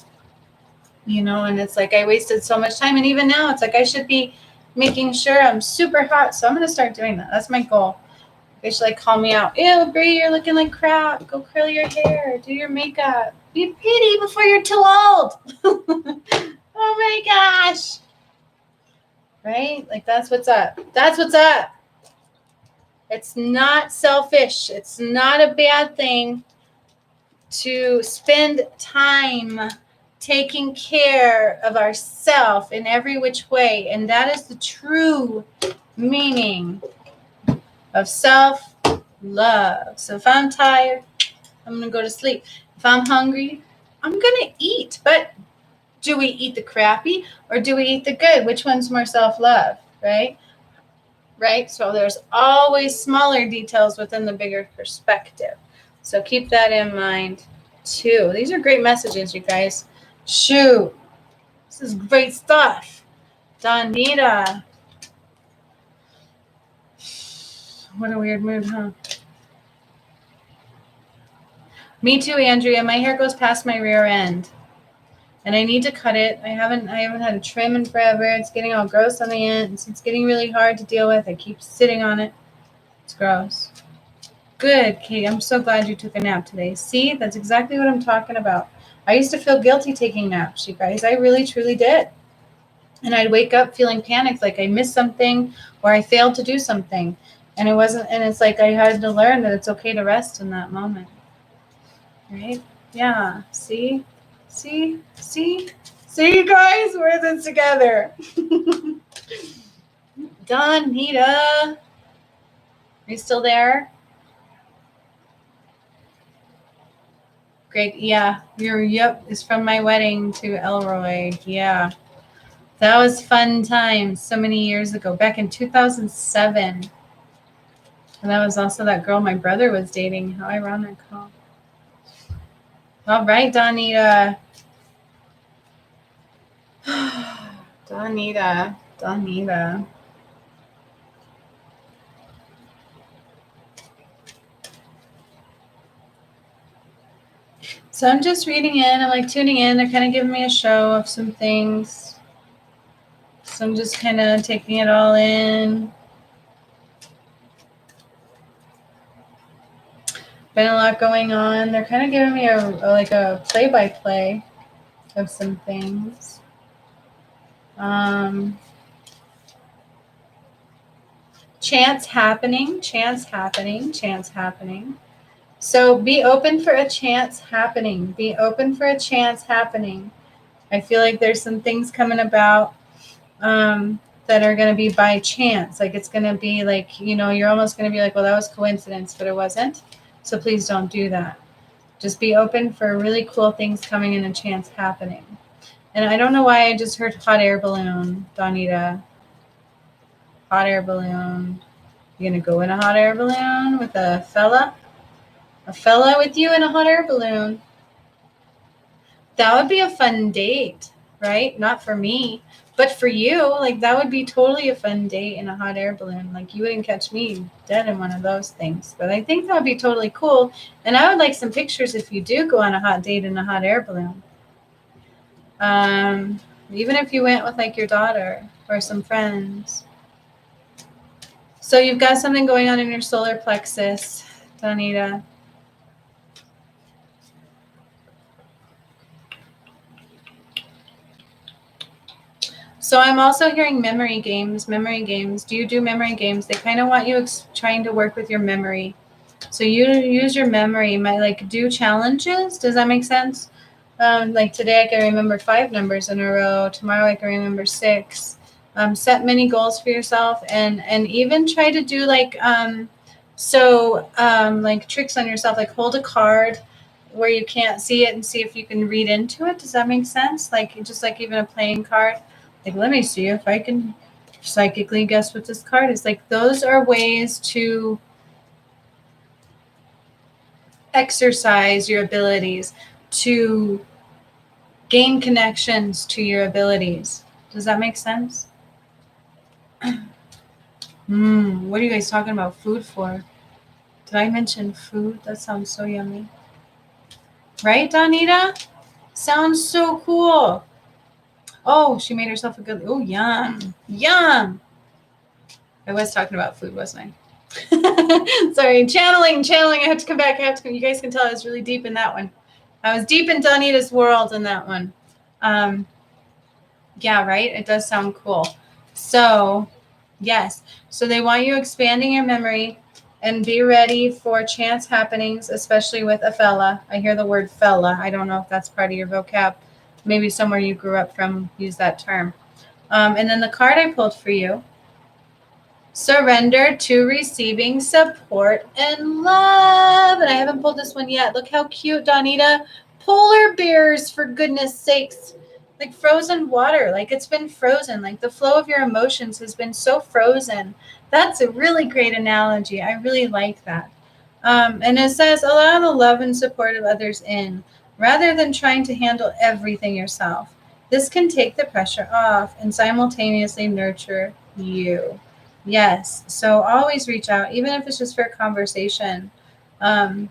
A: you know, and it's like I wasted so much time. And even now, it's like I should be making sure I'm super hot. So I'm going to start doing that. That's my goal. They should call me out. Ew, Brie, you're looking like crap. Go curl your hair. Do your makeup. Be pretty before you're too old. Oh my gosh. Right? That's what's up. That's what's up. It's not selfish. It's not a bad thing to spend time taking care of ourselves in every which way. And that is the true meaning of self-love. So if I'm tired, I'm going to go to sleep. If I'm hungry, I'm going to eat. But do we eat the crappy or do we eat the good? Which one's more self-love, right? Right? So there's always smaller details within the bigger perspective. So keep that in mind too. These are great messages, you guys. Shoot. This is great stuff. Donita. What a weird mood, huh? Me too, Andrea. My hair goes past my rear end. And I need to cut it. I haven't had a trim in forever. It's getting all gross on the ends. It's getting really hard to deal with. I keep sitting on it. It's gross. Good, Kate. I'm so glad you took a nap today. See, that's exactly what I'm talking about. I used to feel guilty taking naps, you guys. I really, truly did. And I'd wake up feeling panicked, like I missed something or I failed to do something. And it's like I had to learn that it's okay to rest in that moment. Right? Yeah. See? See, guys, we're in this together. Donita, are you still there? Great. Yeah, yep, it's from my wedding to Elroy. Yeah. That was fun times so many years ago, back in 2007. And that was also that girl my brother was dating. How ironic, huh? All right, Donita. Donita. So I'm just reading in. I'm like tuning in. They're kind of giving me a show of some things. So I'm just kind of taking it all in. Been a lot going on. They're kind of giving me a play-by-play of some things. Chance happening. So be open for a chance happening. I feel like there's some things coming about that are going to be by chance. Like it's going to be like, you're almost going to be like, well, that was coincidence, but it wasn't. So please don't do that. Just be open for really cool things coming in a chance happening. And I don't know why I just heard hot air balloon, Donita. Hot air balloon. You're going to go in a hot air balloon with a fella? A fella with you in a hot air balloon. That would be a fun date, right? Not for me, but for you. Like that would be totally a fun date in a hot air balloon. Like you wouldn't catch me dead in one of those things. But I think that would be totally cool. And I would like some pictures if you do go on a hot date in a hot air balloon. Even if you went with like your daughter or some friends. So you've got something going on in your solar plexus, Donita. So I'm also hearing memory games. Do you do memory games? They kind of want you trying to work with your memory. So you use your memory. You might do challenges. Does that make sense? Like today I can remember 5 numbers in a row. Tomorrow I can remember 6. Set many goals for yourself and even try to do like tricks on yourself, like hold a card where you can't see it and see if you can read into it. Does that make sense? Like just like even a playing card. Like, let me see if I can psychically guess what this card is. Like, those are ways to exercise your abilities, to gain connections to your abilities. Does that make sense? What are you guys talking about food for? Did I mention food? That sounds so yummy. Right, Donita? Sounds so cool. Oh, she made herself a good... Oh, yum. Yum. I was talking about food, wasn't I? Sorry, channeling. I have to come back. You guys can tell I was really deep in that one. I was deep in Donita's world in that one. Yeah, right? It does sound cool. So, yes. So they want you expanding your memory and be ready for chance happenings, especially with a fella. I hear the word fella. I don't know if that's part of your vocab. Maybe somewhere you grew up from use that term. And then the card I pulled for you, surrender to receiving support and love. And I haven't pulled this one yet. Look how cute, Donita. Polar bears, for goodness sakes. Like frozen water. Like it's been frozen. Like the flow of your emotions has been so frozen. That's a really great analogy. I really like that. And it says, allow the love and support of others in, rather than trying to handle everything yourself. This can take the pressure off and simultaneously nurture you. Yes. So always reach out, even if it's just for a conversation, and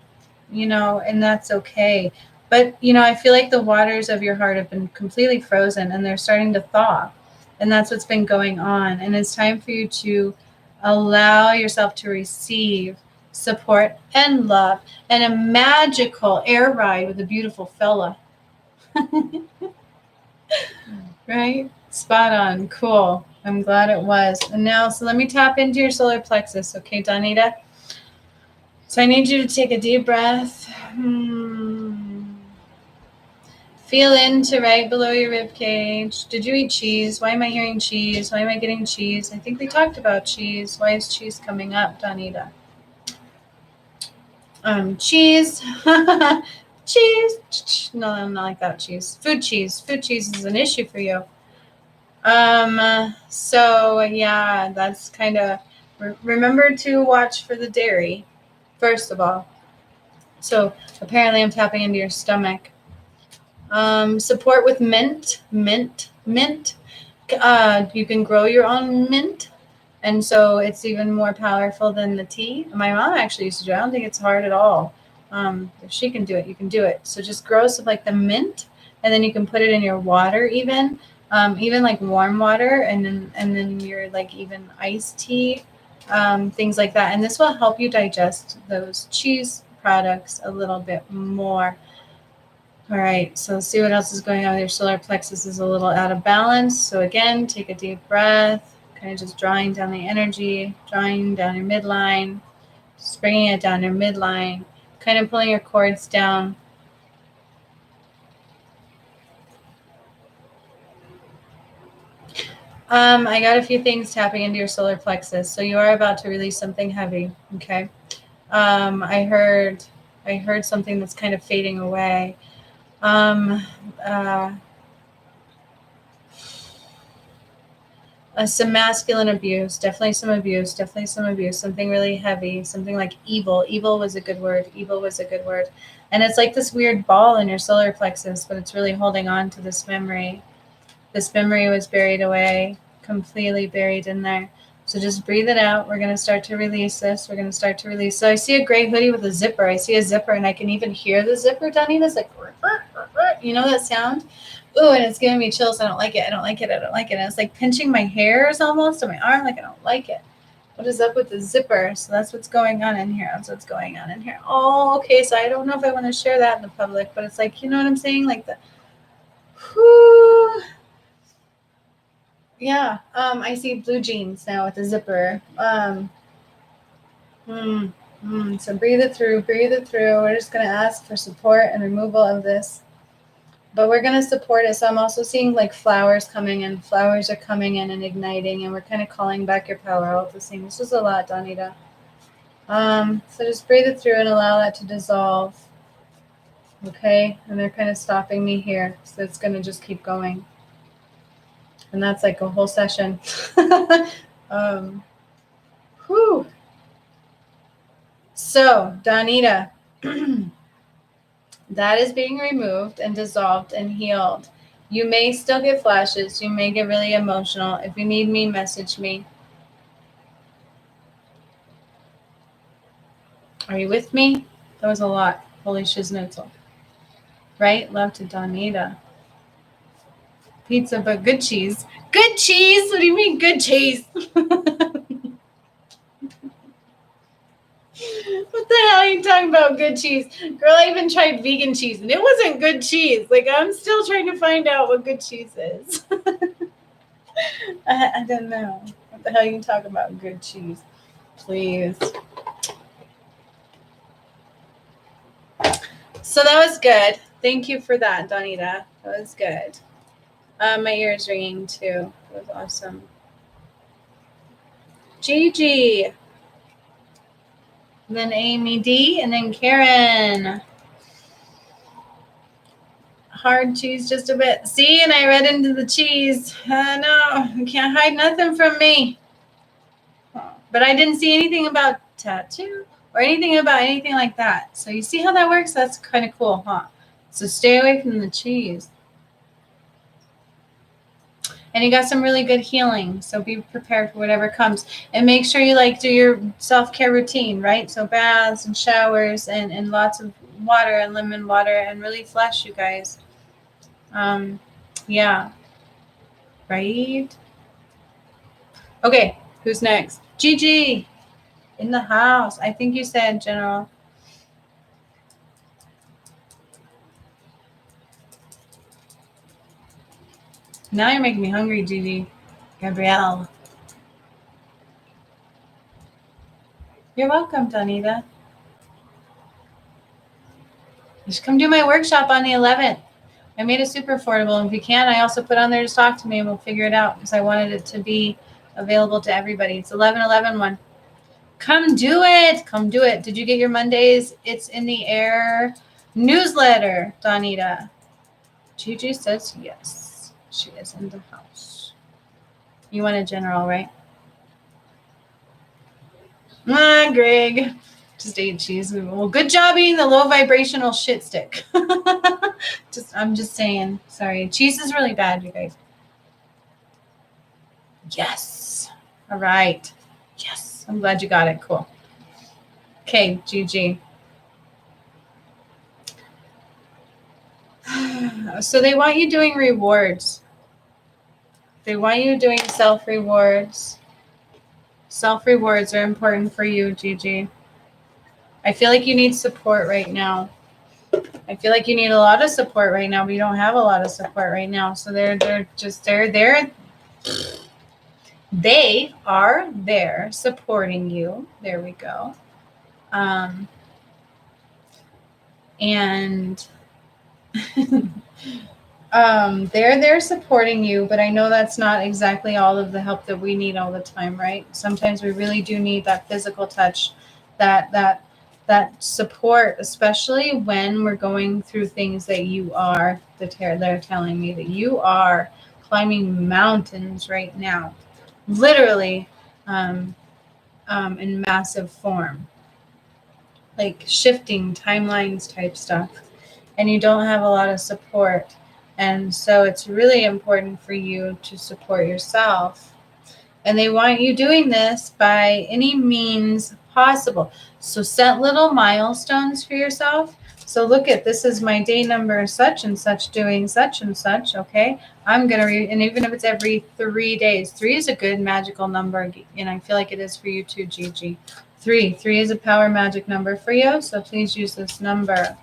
A: that's okay. But, I feel like the waters of your heart have been completely frozen and they're starting to thaw. And that's what's been going on. And it's time for you to allow yourself to receive support and love and a magical air ride with a beautiful fella. Right? Spot on. Cool. I'm glad it was. And now, so let me tap into your solar plexus. Okay, Donita? So I need you to take a deep breath. Feel into right below your rib cage. Did you eat cheese? Why am I hearing cheese? Why am I getting cheese? I think we talked about cheese. Why is cheese coming up, Donita? Cheese. Cheese. No, I'm not like that. Cheese. Food cheese. Food cheese is an issue for you. So yeah, that's kind of, remember to watch for the dairy, first of all. So apparently I'm tapping into your stomach. Support with mint. You can grow your own mint. And so it's even more powerful than the tea. My mom actually used to do it. I don't think it's hard at all. If she can do it, you can do it. So just grow some like the mint, and then you can put it in your water even like warm water, and then your like even iced tea, things like that. And this will help you digest those cheese products a little bit more. All right, so let's see what else is going on with your solar plexus is a little out of balance. So again, take a deep breath, kind of just drawing down the energy, drawing down your midline, just bringing it down your midline, kind of pulling your cords down. I got a few things tapping into your solar plexus. So you are about to release something heavy, okay? I heard something that's kind of fading away. Some masculine abuse, definitely some abuse, something really heavy, something like evil. Evil was a good word. And it's like this weird ball in your solar plexus, but it's really holding on to this memory. This memory was buried away, completely buried in there. So just breathe it out. We're going to start to release this. So I see a gray hoodie with a zipper. I see a zipper, and I can even hear the zipper, Donnie. That's like, you know that sound? Ooh, and it's giving me chills. I don't like it. And it's like pinching my hairs almost on my arm. Like, I don't like it. What is up with the zipper? So that's what's going on in here. Oh, okay. So I don't know if I want to share that in the public, but it's like, you know what I'm saying? Like the, whoo. Yeah. I see blue jeans now with the zipper. So breathe it through. We're just going to ask for support and removal of this. But we're going to support it. So I'm also seeing like flowers coming in. Flowers are coming in and igniting, and we're kind of calling back your power. All of this thing. This is a lot, Donita. So just breathe it through and allow that to dissolve. Okay? And they're kind of stopping me here. So it's going to just keep going. And that's like a whole session. Whew. So, Donita, that is being removed and dissolved and healed. You may still get flashes. You may get really emotional. If you need me, message me. Are you with me? That was a lot. Holy shiznitzel. Right? Love to Donita. Pizza, but good cheese. Good cheese? What do you mean good cheese? What the hell are you talking about good cheese? Girl, I even tried vegan cheese, and it wasn't good cheese. Like, I'm still trying to find out what good cheese is. I don't know. What the hell are you talking about good cheese? Please. So that was good. Thank you for that, Donita. That was good. My ear's ringing, too. That was awesome. Gigi. Then Amy D, and then Karen. Hard cheese just a bit. See, and I read into the cheese. No, you can't hide nothing from me. But I didn't see anything about tattoo or anything like that. So you see how that works? That's kind of cool, huh? So stay away from the cheese. And you got some really good healing. So be prepared for whatever comes. And make sure you like do your self-care routine, right? So baths and showers and lots of water and lemon water and really flush, you guys. Yeah. Right? Okay, who's next? Gigi in the house. I think you said General. Now you're making me hungry, Gigi. Gabrielle. You're welcome, Donita. You should come do my workshop on the 11th. I made it super affordable. And if you can, I also put on there, just talk to me and we'll figure it out because I wanted it to be available to everybody. It's 11/11/1. Come do it. Come do it. Did you get your Mondays? It's in the air newsletter, Donita. Gigi says yes. She is in the house. You want a general, right? Greg. Just ate cheese. Well, good job eating the low vibrational shit stick. I'm just saying. Sorry. Cheese is really bad, you guys. Yes. All right. Yes. I'm glad you got it. Cool. Okay, Gigi. So they want you doing rewards. They want you doing self-rewards. Self-rewards are important for you, Gigi. I feel like you need support right now. I feel like you need a lot of support right now, but you don't have a lot of support right now. So they are there supporting you. There we go. And they're supporting you, but I know that's not exactly all of the help that we need all the time, right? Sometimes we really do need that physical touch, that support, especially when we're going through things that they're telling me that you are climbing mountains right now, literally, in massive form, like shifting timelines type stuff, and you don't have a lot of support. And so it's really important for you to support yourself. And they want you doing this by any means possible. So set little milestones for yourself. So look at, this is my day number such and such doing such and such, okay? I'm going to, and even if it's every 3 days, 3 is a good magical number. And I feel like it is for you too, Gigi. 3 is a power magic number for you. So please use this number.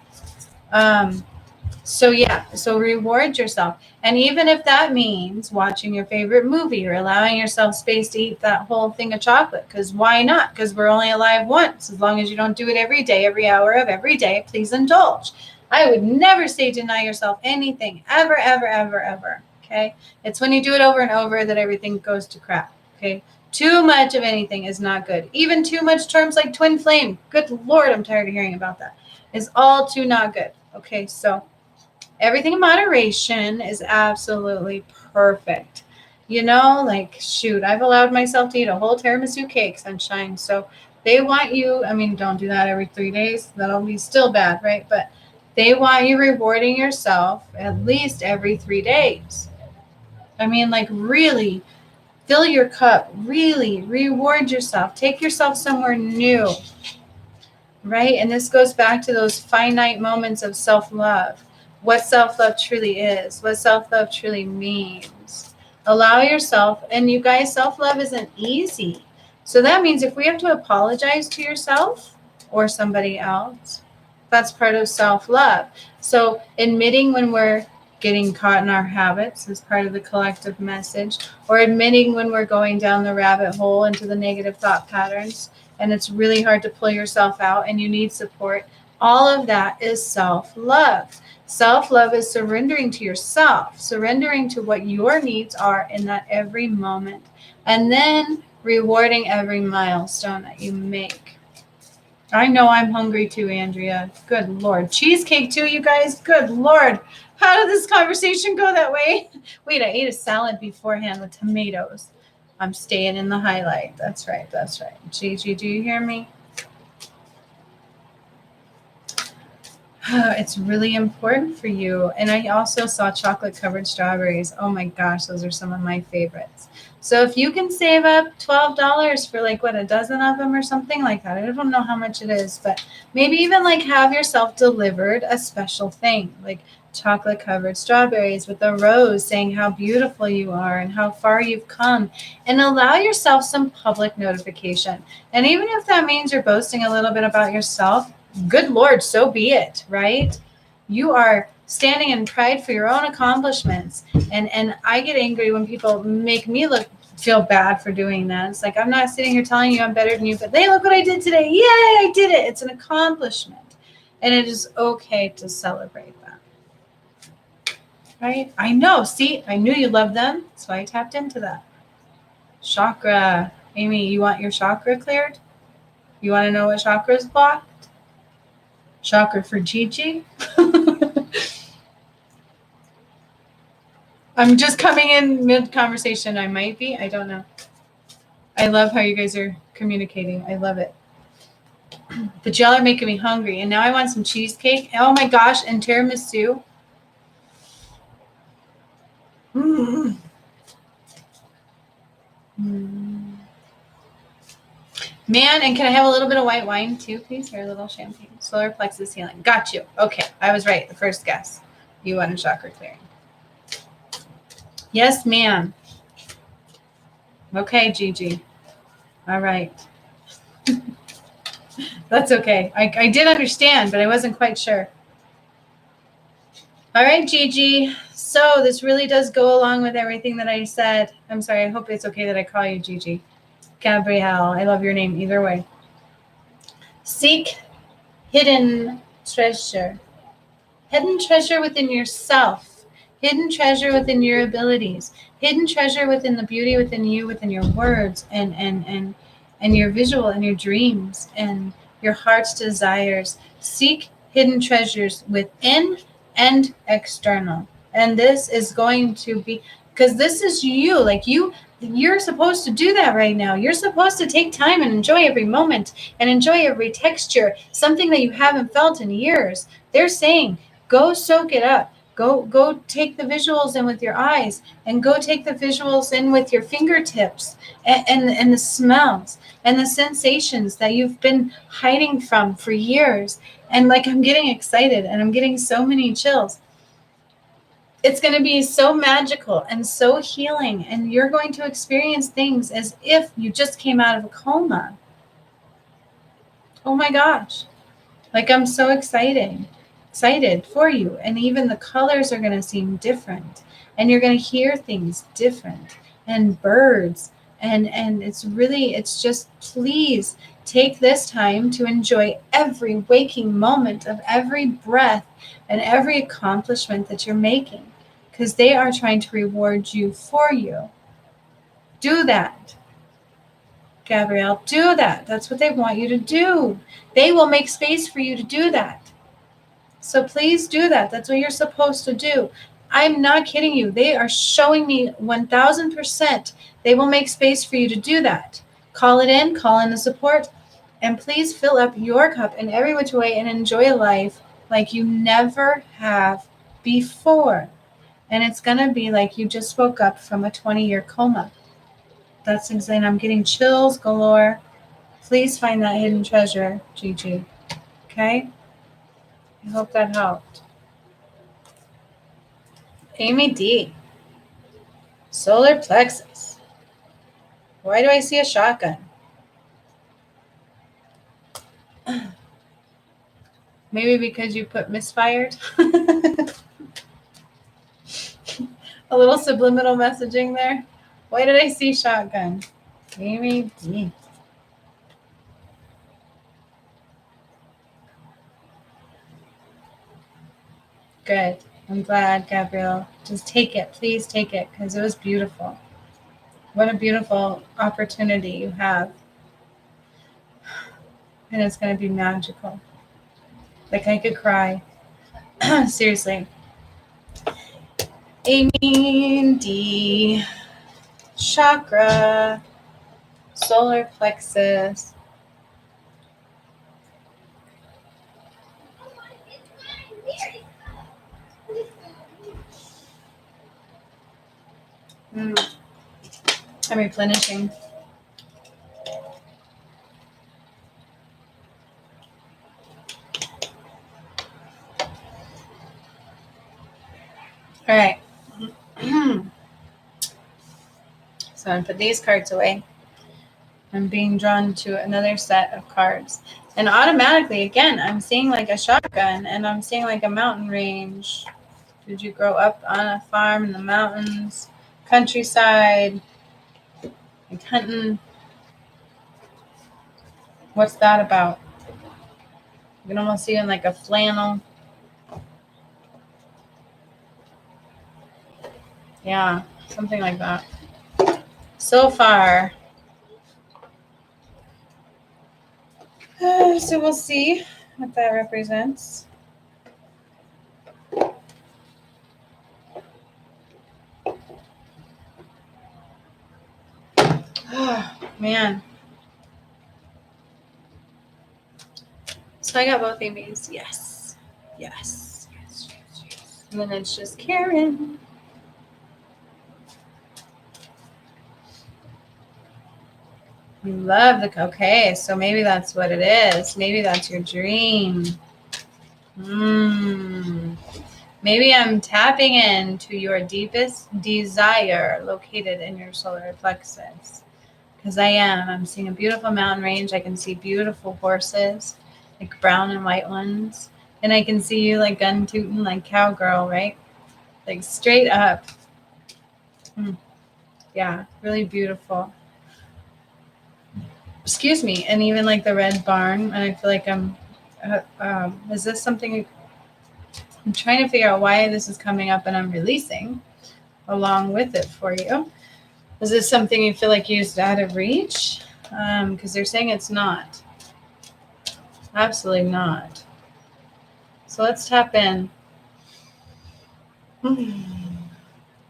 A: So reward yourself. And even if that means watching your favorite movie or allowing yourself space to eat that whole thing of chocolate, because why not? Because we're only alive once. As long as you don't do it every day, every hour of every day, please indulge. I would never say deny yourself anything, ever, ever, ever, ever. Okay? It's when you do it over and over that everything goes to crap. Okay? Too much of anything is not good. Even too much terms like twin flame. Good Lord, I'm tired of hearing about that. Is all too not good. Okay, so everything in moderation is absolutely perfect. You know, like, shoot, I've allowed myself to eat a whole tiramisu cake, sunshine. So they want you, I mean, don't do that every 3 days. That'll be still bad, right? But they want you rewarding yourself at least every 3 days. I mean, like, really fill your cup. Really reward yourself. Take yourself somewhere new, right? And this goes back to those finite moments of self-love. What self-love truly is, what self-love truly means. Allow yourself, and you guys, self-love isn't easy. So that means if we have to apologize to yourself or somebody else, that's part of self-love. So admitting when we're getting caught in our habits is part of the collective message, or admitting when we're going down the rabbit hole into the negative thought patterns, and it's really hard to pull yourself out and you need support. All of that is self-love. Self-love is surrendering to yourself, surrendering to what your needs are in that every moment, and then rewarding every milestone that you make. I know I'm hungry too, Andrea. Good Lord. Cheesecake too, you guys. Good Lord. How did this conversation go that way? Wait, I ate a salad beforehand with tomatoes. I'm staying in the highlight. That's right. That's right. Gigi, do you hear me? It's really important for you. And I also saw chocolate covered strawberries. Oh my gosh, those are some of my favorites. So if you can save up $12 for like a dozen of them or something like that. I don't know how much it is, but maybe even like have yourself delivered a special thing, like chocolate covered strawberries with a rose saying how beautiful you are and how far you've come, and allow yourself some public notification. And even if that means you're boasting a little bit about yourself, good Lord, so be it, right? You are standing in pride for your own accomplishments. And I get angry when people make me feel bad for doing that. It's like, I'm not sitting here telling you I'm better than you, but hey, look what I did today. Yay, I did it. It's an accomplishment. And it is okay to celebrate that. right? I know. See, I knew you loved them, so I tapped into that. Chakra. Amy, you want your chakra cleared? You want to know what chakra is blocked? Chakra for Gigi. I'm just coming in mid-conversation. I might be. I don't know. I love how you guys are communicating. I love it. But y'all are making me hungry. And now I want some cheesecake. Oh my gosh. And tiramisu. Mm. Mm. Man, and can I have a little bit of white wine too, please? Or a little champagne. Solar plexus healing. Got you. Okay. I was right. The first guess. You wanted chakra clearing. Yes, ma'am. Okay, Gigi. All right. That's okay. I did understand, but I wasn't quite sure. All right, Gigi. So this really does go along with everything that I said. I'm sorry. I hope it's okay that I call you Gigi. Gabrielle. I love your name either way. Seek hidden treasure. Hidden treasure within yourself. Hidden treasure within your abilities. Hidden treasure within the beauty within you, within your words and your visual and your dreams and your heart's desires. Seek hidden treasures within and external. And this is going to be, because this is you, like you're supposed to do that right now. You're supposed to take time and enjoy every moment and enjoy every texture, something that you haven't felt in years. They're saying, go soak it up. Go take the visuals in with your eyes, and go take the visuals in with your fingertips, and the smells and the sensations that you've been hiding from for years. And like, I'm getting excited and I'm getting so many chills. It's going to be so magical and so healing, and you're going to experience things as if you just came out of a coma. Oh my gosh. Like, I'm so excited for you. And even the colors are going to seem different, and you're going to hear things different, and birds. And it's just, please take this time to enjoy every waking moment of every breath and every accomplishment that you're making, because they are trying to reward you for you. Do that. Gabrielle, do that. That's what they want you to do. They will make space for you to do that. So please do that. That's what you're supposed to do. I'm not kidding you. They are showing me 1000% they will make space for you to do that. Call it in, call in the support, and please fill up your cup in every which way and enjoy life like you never have before. And it's going to be like you just woke up from a 20-year coma. That's insane. I'm getting chills galore. Please find that hidden treasure, Gigi. Okay? I hope that helped. Amy D. Solar plexus. Why do I see a shotgun? Maybe because you put misfired? A little subliminal messaging there. Why did I see shotgun? Amy D. Good. I'm glad, Gabrielle. Just take it. Please take it, because it was beautiful. What a beautiful opportunity you have. And it's going to be magical. Like, I could cry. Seriously. Amy D. Chakra. Solar plexus. I'm replenishing. All right. So I'm going to put these cards away. I'm being drawn to another set of cards. And automatically, again, I'm seeing like a shotgun, and I'm seeing like a mountain range. Did you grow up on a farm in the mountains, countryside, like hunting? What's that about? You can almost see in like a flannel. Yeah, something like that. So far. So we'll see what that represents. Oh, man. So I got both Amy's. Yes. Yes. Yes, yes, yes. And then it's just Karen. You love the, okay, so maybe that's what it is. Maybe that's your dream. Maybe I'm tapping into your deepest desire located in your solar plexus. Because I am. I'm seeing a beautiful mountain range. I can see beautiful horses, like brown and white ones. And I can see you like gun tooting like cowgirl, right? Like straight up. Yeah, really beautiful. Excuse me. And even like the red barn. And I feel like is this something I'm trying to figure out why this is coming up and I'm releasing along with it for you. Is this something you feel like is out of reach? Because they're saying it's not. Absolutely not. So let's tap in.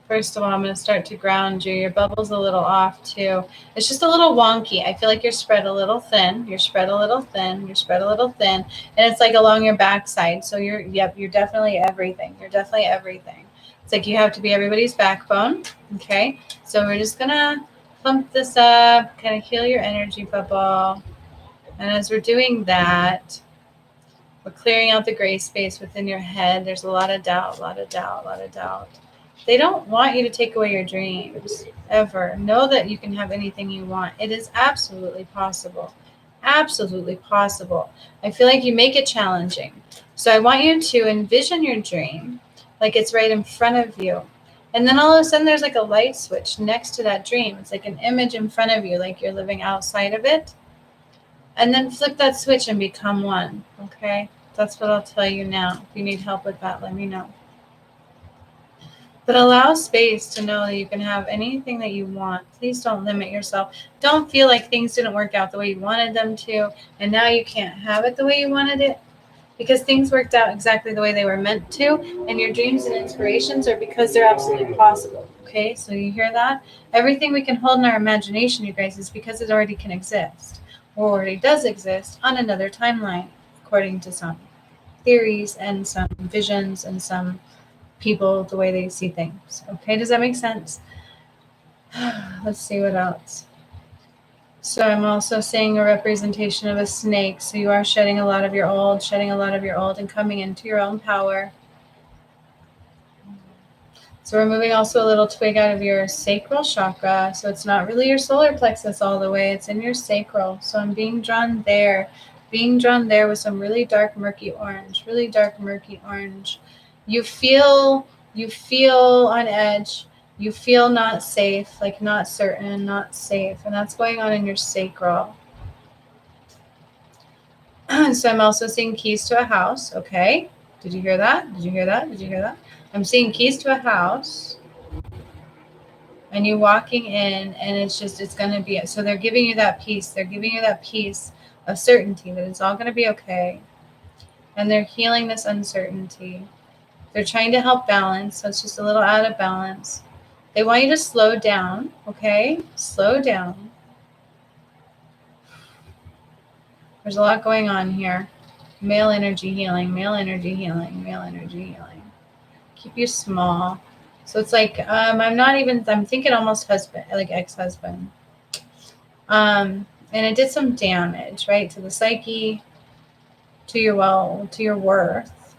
A: First of all, I'm going to start to ground you. Your bubble's a little off too. It's just a little wonky. I feel like you're spread a little thin. You're spread a little thin. You're spread a little thin. And it's like along your backside. So you're definitely everything. You're definitely everything. It's like you have to be everybody's backbone. Okay. So we're just going to pump this up, kind of heal your energy bubble. And as we're doing that, we're clearing out the gray space within your head. There's a lot of doubt, a lot of doubt, a lot of doubt. They don't want you to take away your dreams, ever. Know that you can have anything you want. It is absolutely possible. Absolutely possible. I feel like you make it challenging. So I want you to envision your dream like it's right in front of you. And then all of a sudden there's like a light switch next to that dream. It's like an image in front of you, like you're living outside of it. And then flip that switch and become one. Okay? That's what I'll tell you now. If you need help with that, let me know. But allow space to know that you can have anything that you want. Please don't limit yourself. Don't feel like things didn't work out the way you wanted them to, and now you can't have it the way you wanted it, because things worked out exactly the way they were meant to, and your dreams and inspirations are because they're absolutely possible. Okay, so you hear that? Everything we can hold in our imagination, you guys, is because it already can exist, or already does exist on another timeline, according to some theories and some visions and some people, the way they see things. Okay, does that make sense? Let's see what else. So I'm also seeing a representation of a snake. So you are shedding a lot of your old, and coming into your own power. So we're moving also a little twig out of your sacral chakra. So it's not really your solar plexus all the way. It's in your sacral. So I'm being drawn there with some really dark, murky orange, You feel on edge. You feel not safe, like not certain, not safe. And that's going on in your sacral. So I'm also seeing keys to a house. Okay. Did you hear that? I'm seeing keys to a house. And you walking in, and it's going to be, so they're giving you that peace. They're giving you that peace of certainty that it's all going to be okay. And they're healing this uncertainty. They're trying to help balance, so it's just a little out of balance. They want you to slow down, okay? Slow down. There's a lot going on here. Male energy healing. Keep you small. So it's like, I'm thinking almost husband, like ex-husband. And it did some damage, right? To the psyche, to your worth.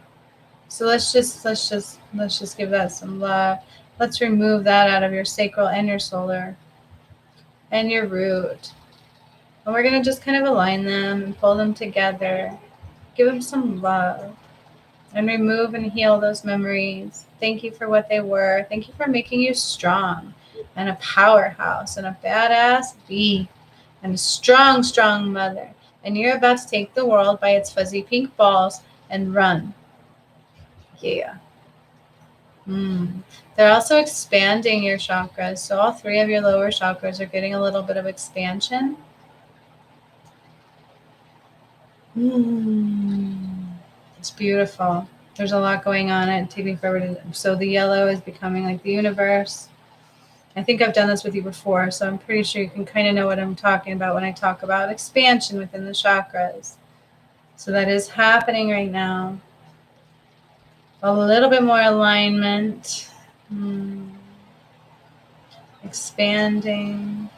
A: So let's just give that some love. Let's remove that out of your sacral and your solar and your root. And we're going to just kind of align them and pull them together. Give them some love and remove and heal those memories. Thank you for what they were. Thank you for making you strong and a powerhouse and a badass bee and a strong, strong mother. And you're about to take the world by its fuzzy pink balls and run. Yeah. They're also expanding your chakras. So all 3 of your lower chakras are getting a little bit of expansion. It's beautiful. There's a lot going on. It's taking forever. So the yellow is becoming like the universe. I think I've done this with you before, so I'm pretty sure you can kind of know what I'm talking about when I talk about expansion within the chakras. So that is happening right now. A little bit more alignment. Expanding.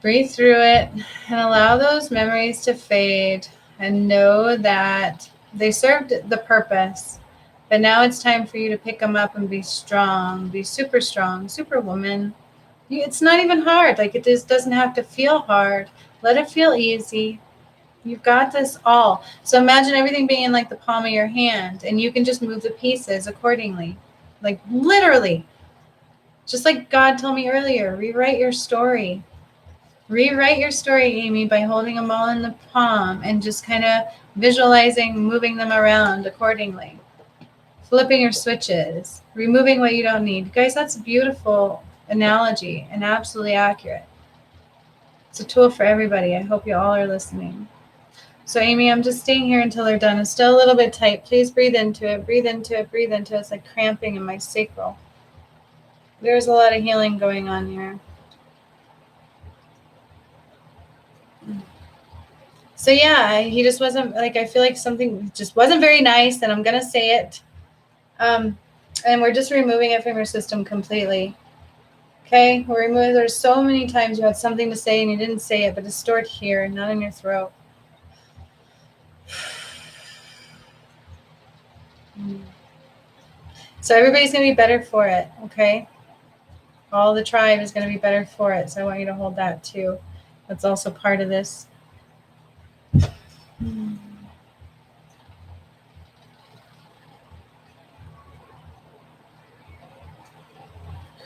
A: Breathe through it and allow those memories to fade and know that they served the purpose. But now it's time for you to pick them up and be strong, be super strong, superwoman. It's not even hard. Like, it just doesn't have to feel hard. Let it feel easy. You've got this all. So imagine everything being in like the palm of your hand, and you can just move the pieces accordingly. Like, literally. Just like God told me earlier, rewrite your story. Rewrite your story, Amy, by holding them all in the palm and just kind of visualizing moving them around accordingly. Flipping your switches, removing what you don't need. Guys, that's a beautiful analogy and absolutely accurate. It's a tool for everybody. I hope you all are listening. So, Amy, I'm just staying here until they're done. It's still a little bit tight. Please breathe into it, breathe into it, breathe into it. It's like cramping in my sacral. There's a lot of healing going on here. So yeah, he just wasn't like, I feel like something just wasn't very nice, and I'm gonna say it. And we're just removing it from your system completely. Okay, we're removing. There's so many times you had something to say and you didn't say it, but it's stored here, not in your throat. So everybody's gonna be better for it. Okay, all the tribe is gonna be better for it. So I want you to hold that too. That's also part of this.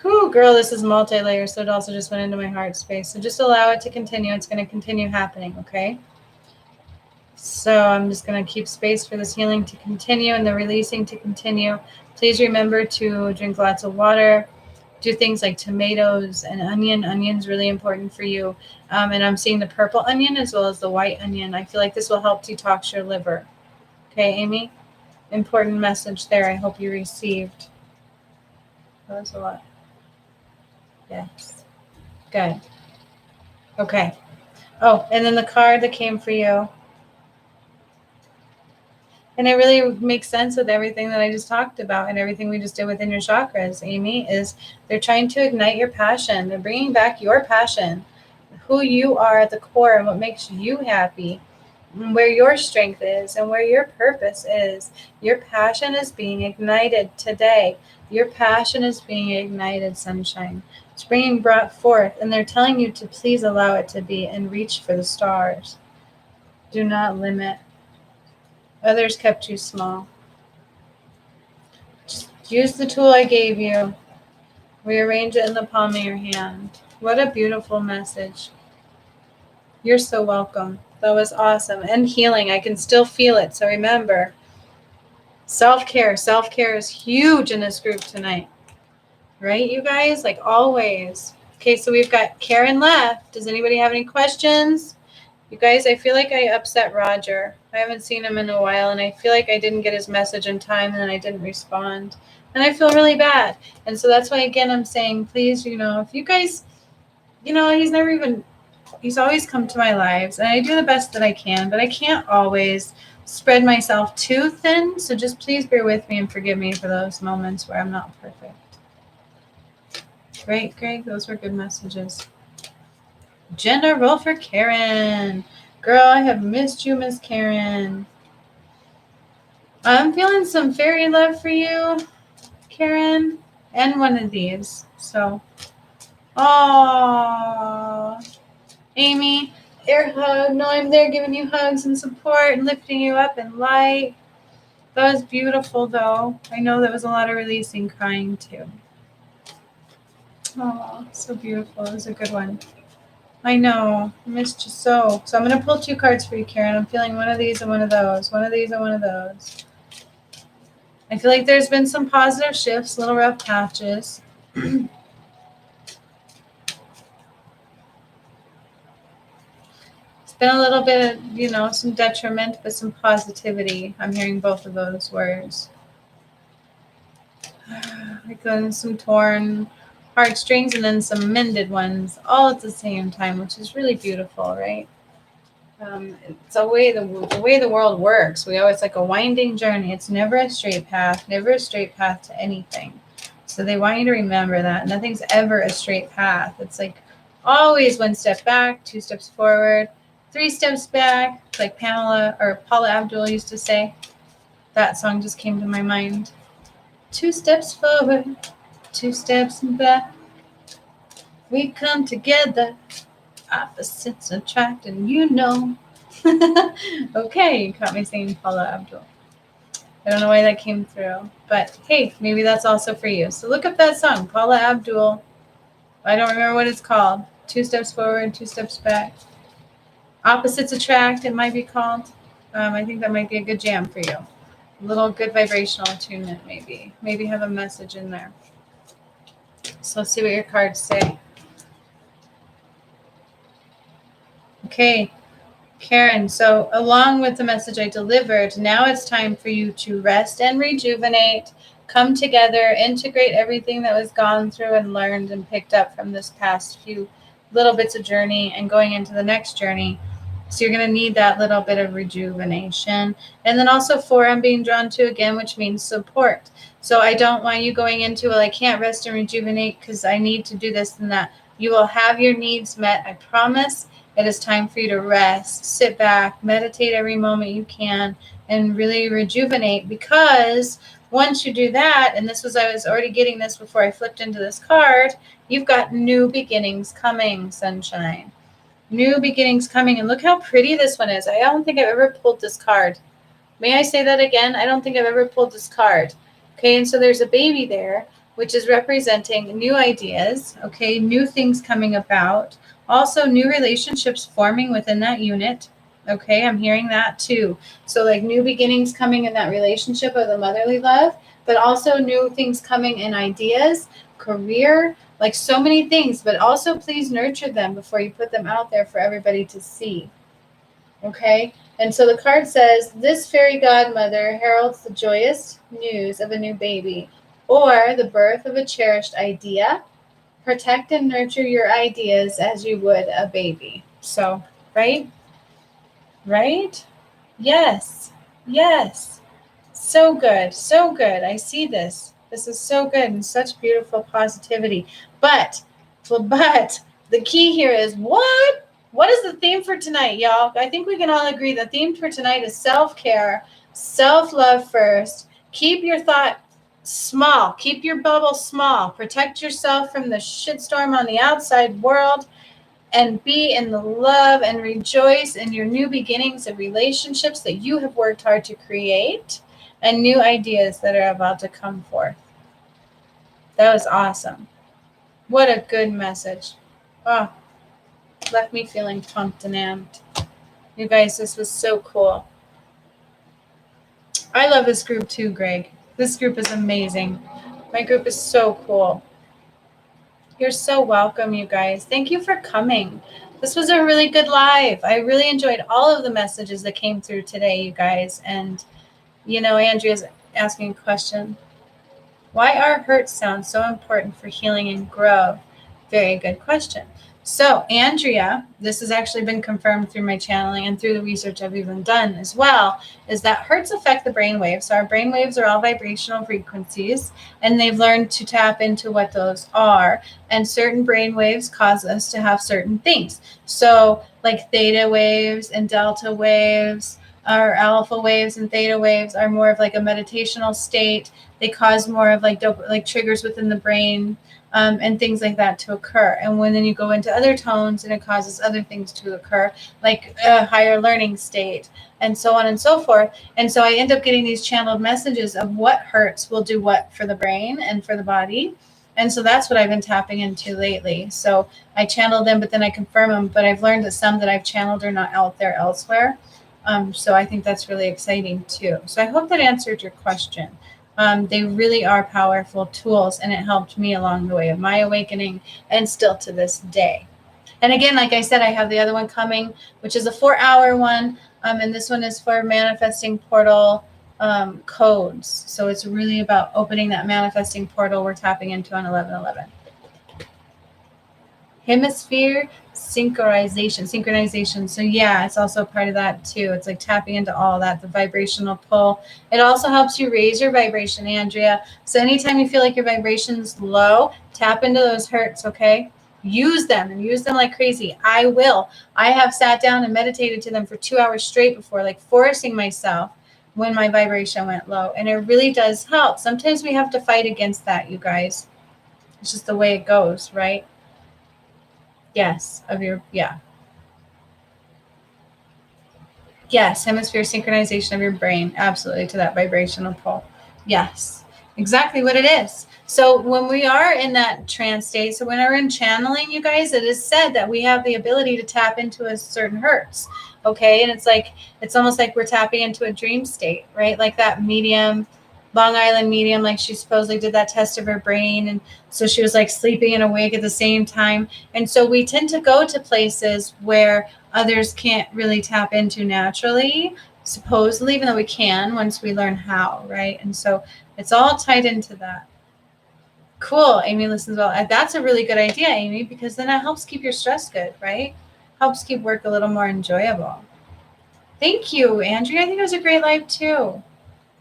A: Whew, girl, this is multi-layer, so it also just went into my heart space. So just allow it to continue. It's going to continue happening, okay? So I'm just going to keep space for this healing to continue and the releasing to continue. Please remember to drink lots of water. Do things like tomatoes and onion. Onion's really important for you. And I'm seeing the purple onion as well as the white onion. I feel like this will help detox your liver. Okay, Amy? Important message there. I hope you received. That was a lot. Yes. Good. Okay. Oh, and then the card that came for you. And it really makes sense with everything that I just talked about and everything we just did within your chakras, Amy, is they're trying to ignite your passion. They're bringing back your passion, who you are at the core and what makes you happy, where your strength is and where your purpose is. Your passion is being ignited today. Your passion is being ignited, sunshine. It's being brought forth, and they're telling you to please allow it to be and reach for the stars. Do not limit. Others kept you small. Just use the tool I gave you. Rearrange it in the palm of your hand. What a beautiful message. You're so welcome. That was awesome. And healing. I can still feel it. So remember, self-care. Self-care is huge in this group tonight. Right, you guys? Like always. Okay, so we've got Karen left. Does anybody have any questions? You guys, I feel like I upset Roger. I haven't seen him in a while, and I feel like I didn't get his message in time, and then I didn't respond. And I feel really bad. And so that's why, again, I'm saying, please, if you guys, he's always come to my lives, and I do the best that I can, but I can't always spread myself too thin. So just please bear with me and forgive me for those moments where I'm not perfect. Great, Greg. Those were good messages. General for Karen. Girl, I have missed you, Miss Karen. I'm feeling some fairy love for you, Karen, and one of these. So, oh, Amy, air hug. No, I'm there giving you hugs and support and lifting you up in light. That was beautiful, though. I know that was a lot of releasing, crying, too. Oh, so beautiful. It was a good one. I know. I missed you so. So I'm going to pull 2 cards for you, Karen. I'm feeling one of these and one of those. One of these and one of those. I feel like there's been some positive shifts, little rough patches. It's been a little bit of, some detriment, but some positivity. I'm hearing both of those words. Like some torn heartstrings and then some mended ones all at the same time, which is really beautiful, right? It's the way the world works. We always like a winding journey. It's never a straight path to anything. So they want you to remember that nothing's ever a straight path. It's like always one step back, two steps forward, three steps back, like Paula Abdul used to say. That song just came to my mind. 2 steps forward, 2 steps back. We come together, opposites attract, and Okay, you caught me singing Paula Abdul. I don't know why that came through, but hey, maybe that's also for you. So look up that song, Paula Abdul. I don't remember what it's called. 2 steps forward, 2 steps back. Opposites attract, it might be called. I think that might be a good jam for you. A little good vibrational attunement, maybe. Maybe have a message in there. So let's see what your cards say. Okay, Karen, so along with the message I delivered, now it's time for you to rest and rejuvenate, come together, integrate everything that was gone through and learned and picked up from this past few little bits of journey and going into the next journey. So you're going to need that little bit of rejuvenation. And then also 4, I'm being drawn to again, which means support. So I don't want you going into, well, I can't rest and rejuvenate because I need to do this and that. You will have your needs met, I promise. It is time for you to rest, sit back, meditate every moment you can, and really rejuvenate, because once you do that, and I was already getting this before I flipped into this card, you've got new beginnings coming, sunshine. New beginnings coming. And look how pretty this one is. I don't think I've ever pulled this card. May I say that again? I don't think I've ever pulled this card. Okay, and so there's a baby there, which is representing new ideas, okay, new things coming about. Also, new relationships forming within that unit. Okay, I'm hearing that too. So like new beginnings coming in that relationship of the motherly love, but also new things coming in ideas, career, like so many things. But also please nurture them before you put them out there for everybody to see. Okay, and so the card says, this fairy godmother heralds the joyous news of a new baby or the birth of a cherished idea. Protect and nurture your ideas as you would a baby. So, right? Right? Yes. Yes. So good. So good. I see this. This is so good and such beautiful positivity. But the key here is what? What is the theme for tonight, y'all? I think we can all agree the theme for tonight is self-care, self-love first. Keep your thought small. Keep your bubble small. Protect yourself from the shitstorm on the outside world, and be in the love and rejoice in your new beginnings of relationships that you have worked hard to create and new ideas that are about to come forth. That was awesome. What a good message. Oh, left me feeling pumped and amped. You guys, this was so cool. I love this group too, Greg. This group is amazing. My group is so cool. You're so welcome, you guys. Thank you for coming. This was a really good live. I really enjoyed all of the messages that came through today, you guys. And, Andrea's asking a question. Why are hurt sounds so important for healing and growth? Very good question. So, Andrea, this has actually been confirmed through my channeling and through the research I've even done as well, is that hurts affect the brain waves. So our brain waves are all vibrational frequencies, and they've learned to tap into what those are. And certain brain waves cause us to have certain things. So like theta waves and delta waves, or alpha waves and theta waves are more of like a meditational state. They cause more of like triggers within the brain. And things like that to occur. And when then you go into other tones and it causes other things to occur, like a higher learning state and so on and so forth. And so I end up getting these channeled messages of what hurts will do what for the brain and for the body. And so that's what I've been tapping into lately. So I channel them, but then I confirm them. But I've learned that some that I've channeled are not out there elsewhere. So I think that's really exciting too. So I hope that answered your question. They really are powerful tools, and it helped me along the way of my awakening and still to this day. And again, like I said, I have the other one coming, which is a 4-hour one. And this one is for manifesting portal codes. So it's really about opening that manifesting portal we're tapping into on 11/11. Hemisphere synchronization. So yeah, it's also a part of that too. It's like tapping into all that, the vibrational pull. It also helps you raise your vibration, Andrea. So anytime you feel like your vibration's low, tap into those hertz, okay? Use them and use them like crazy. I will. I have sat down and meditated to them for 2 hours straight before, like forcing myself when my vibration went low. And it really does help. Sometimes we have to fight against that, you guys. It's just the way it goes, right? Yes, of your, yeah. Yes, hemisphere synchronization of your brain. Absolutely, to that vibrational pull. Yes, exactly what it is. So when we are in that trance state, so when we're in channeling, you guys, it is said that we have the ability to tap into a certain hertz. Okay. And it's like, it's almost like we're tapping into a dream state, right? Like that medium, Long Island medium, like she supposedly did that test of her brain. And so she was like sleeping and awake at the same time. And so we tend to go to places where others can't really tap into naturally, supposedly, even though we can once we learn how, right? And so it's all tied into that. Cool. Amy listens well. That's a really good idea, Amy, because then it helps keep your stress good, right? Helps keep work a little more enjoyable. Thank you, Andrea. I think it was a great live too.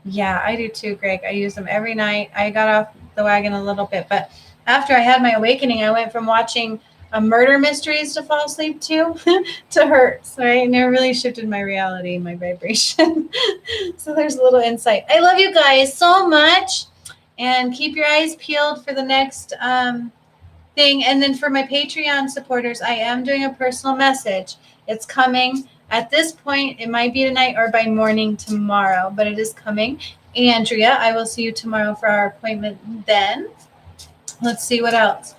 A: Yeah, I do too, Greg. I use them every night. I got off the wagon a little bit, but after I had my awakening, I went from watching murder mysteries to fall asleep to Hertz, right? And it really shifted my reality, my vibration. So there's a little insight. I love you guys so much, and keep your eyes peeled for the next thing. And then for my Patreon supporters, I am doing a personal message. It's coming. At this point, it might be tonight or by morning tomorrow, but it is coming. Andrea, I will see you tomorrow for our appointment then. Let's see what else.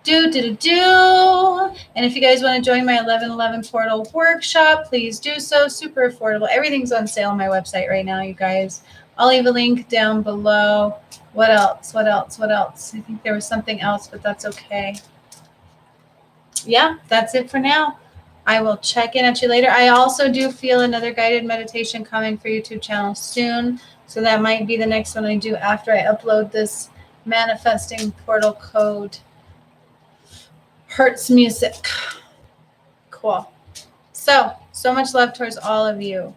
A: And if you guys want to join my 11/11 portal workshop, please do so. Super affordable. Everything's on sale on my website right now, you guys. I'll leave a link down below. What else? I think there was something else, but that's okay. Yeah, that's it for now. I will check in at you later. I also do feel another guided meditation coming for YouTube channel soon. So that might be the next one I do after I upload this manifesting portal code Hertz music. Cool. So much love towards all of you.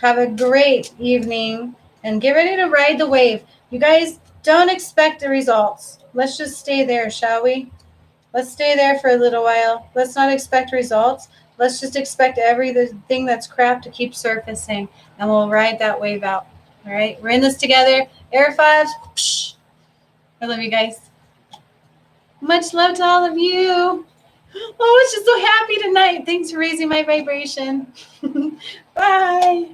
A: Have a great evening and get ready to ride the wave. You guys don't expect the results. Let's just stay there, shall we? Let's stay there for a little while. Let's not expect results. Let's just expect everything that's crap to keep surfacing, and we'll ride that wave out. All right? We're in this together. Air 5. I love you guys. Much love to all of you. Oh, it's just so happy tonight. Thanks for raising my vibration. Bye.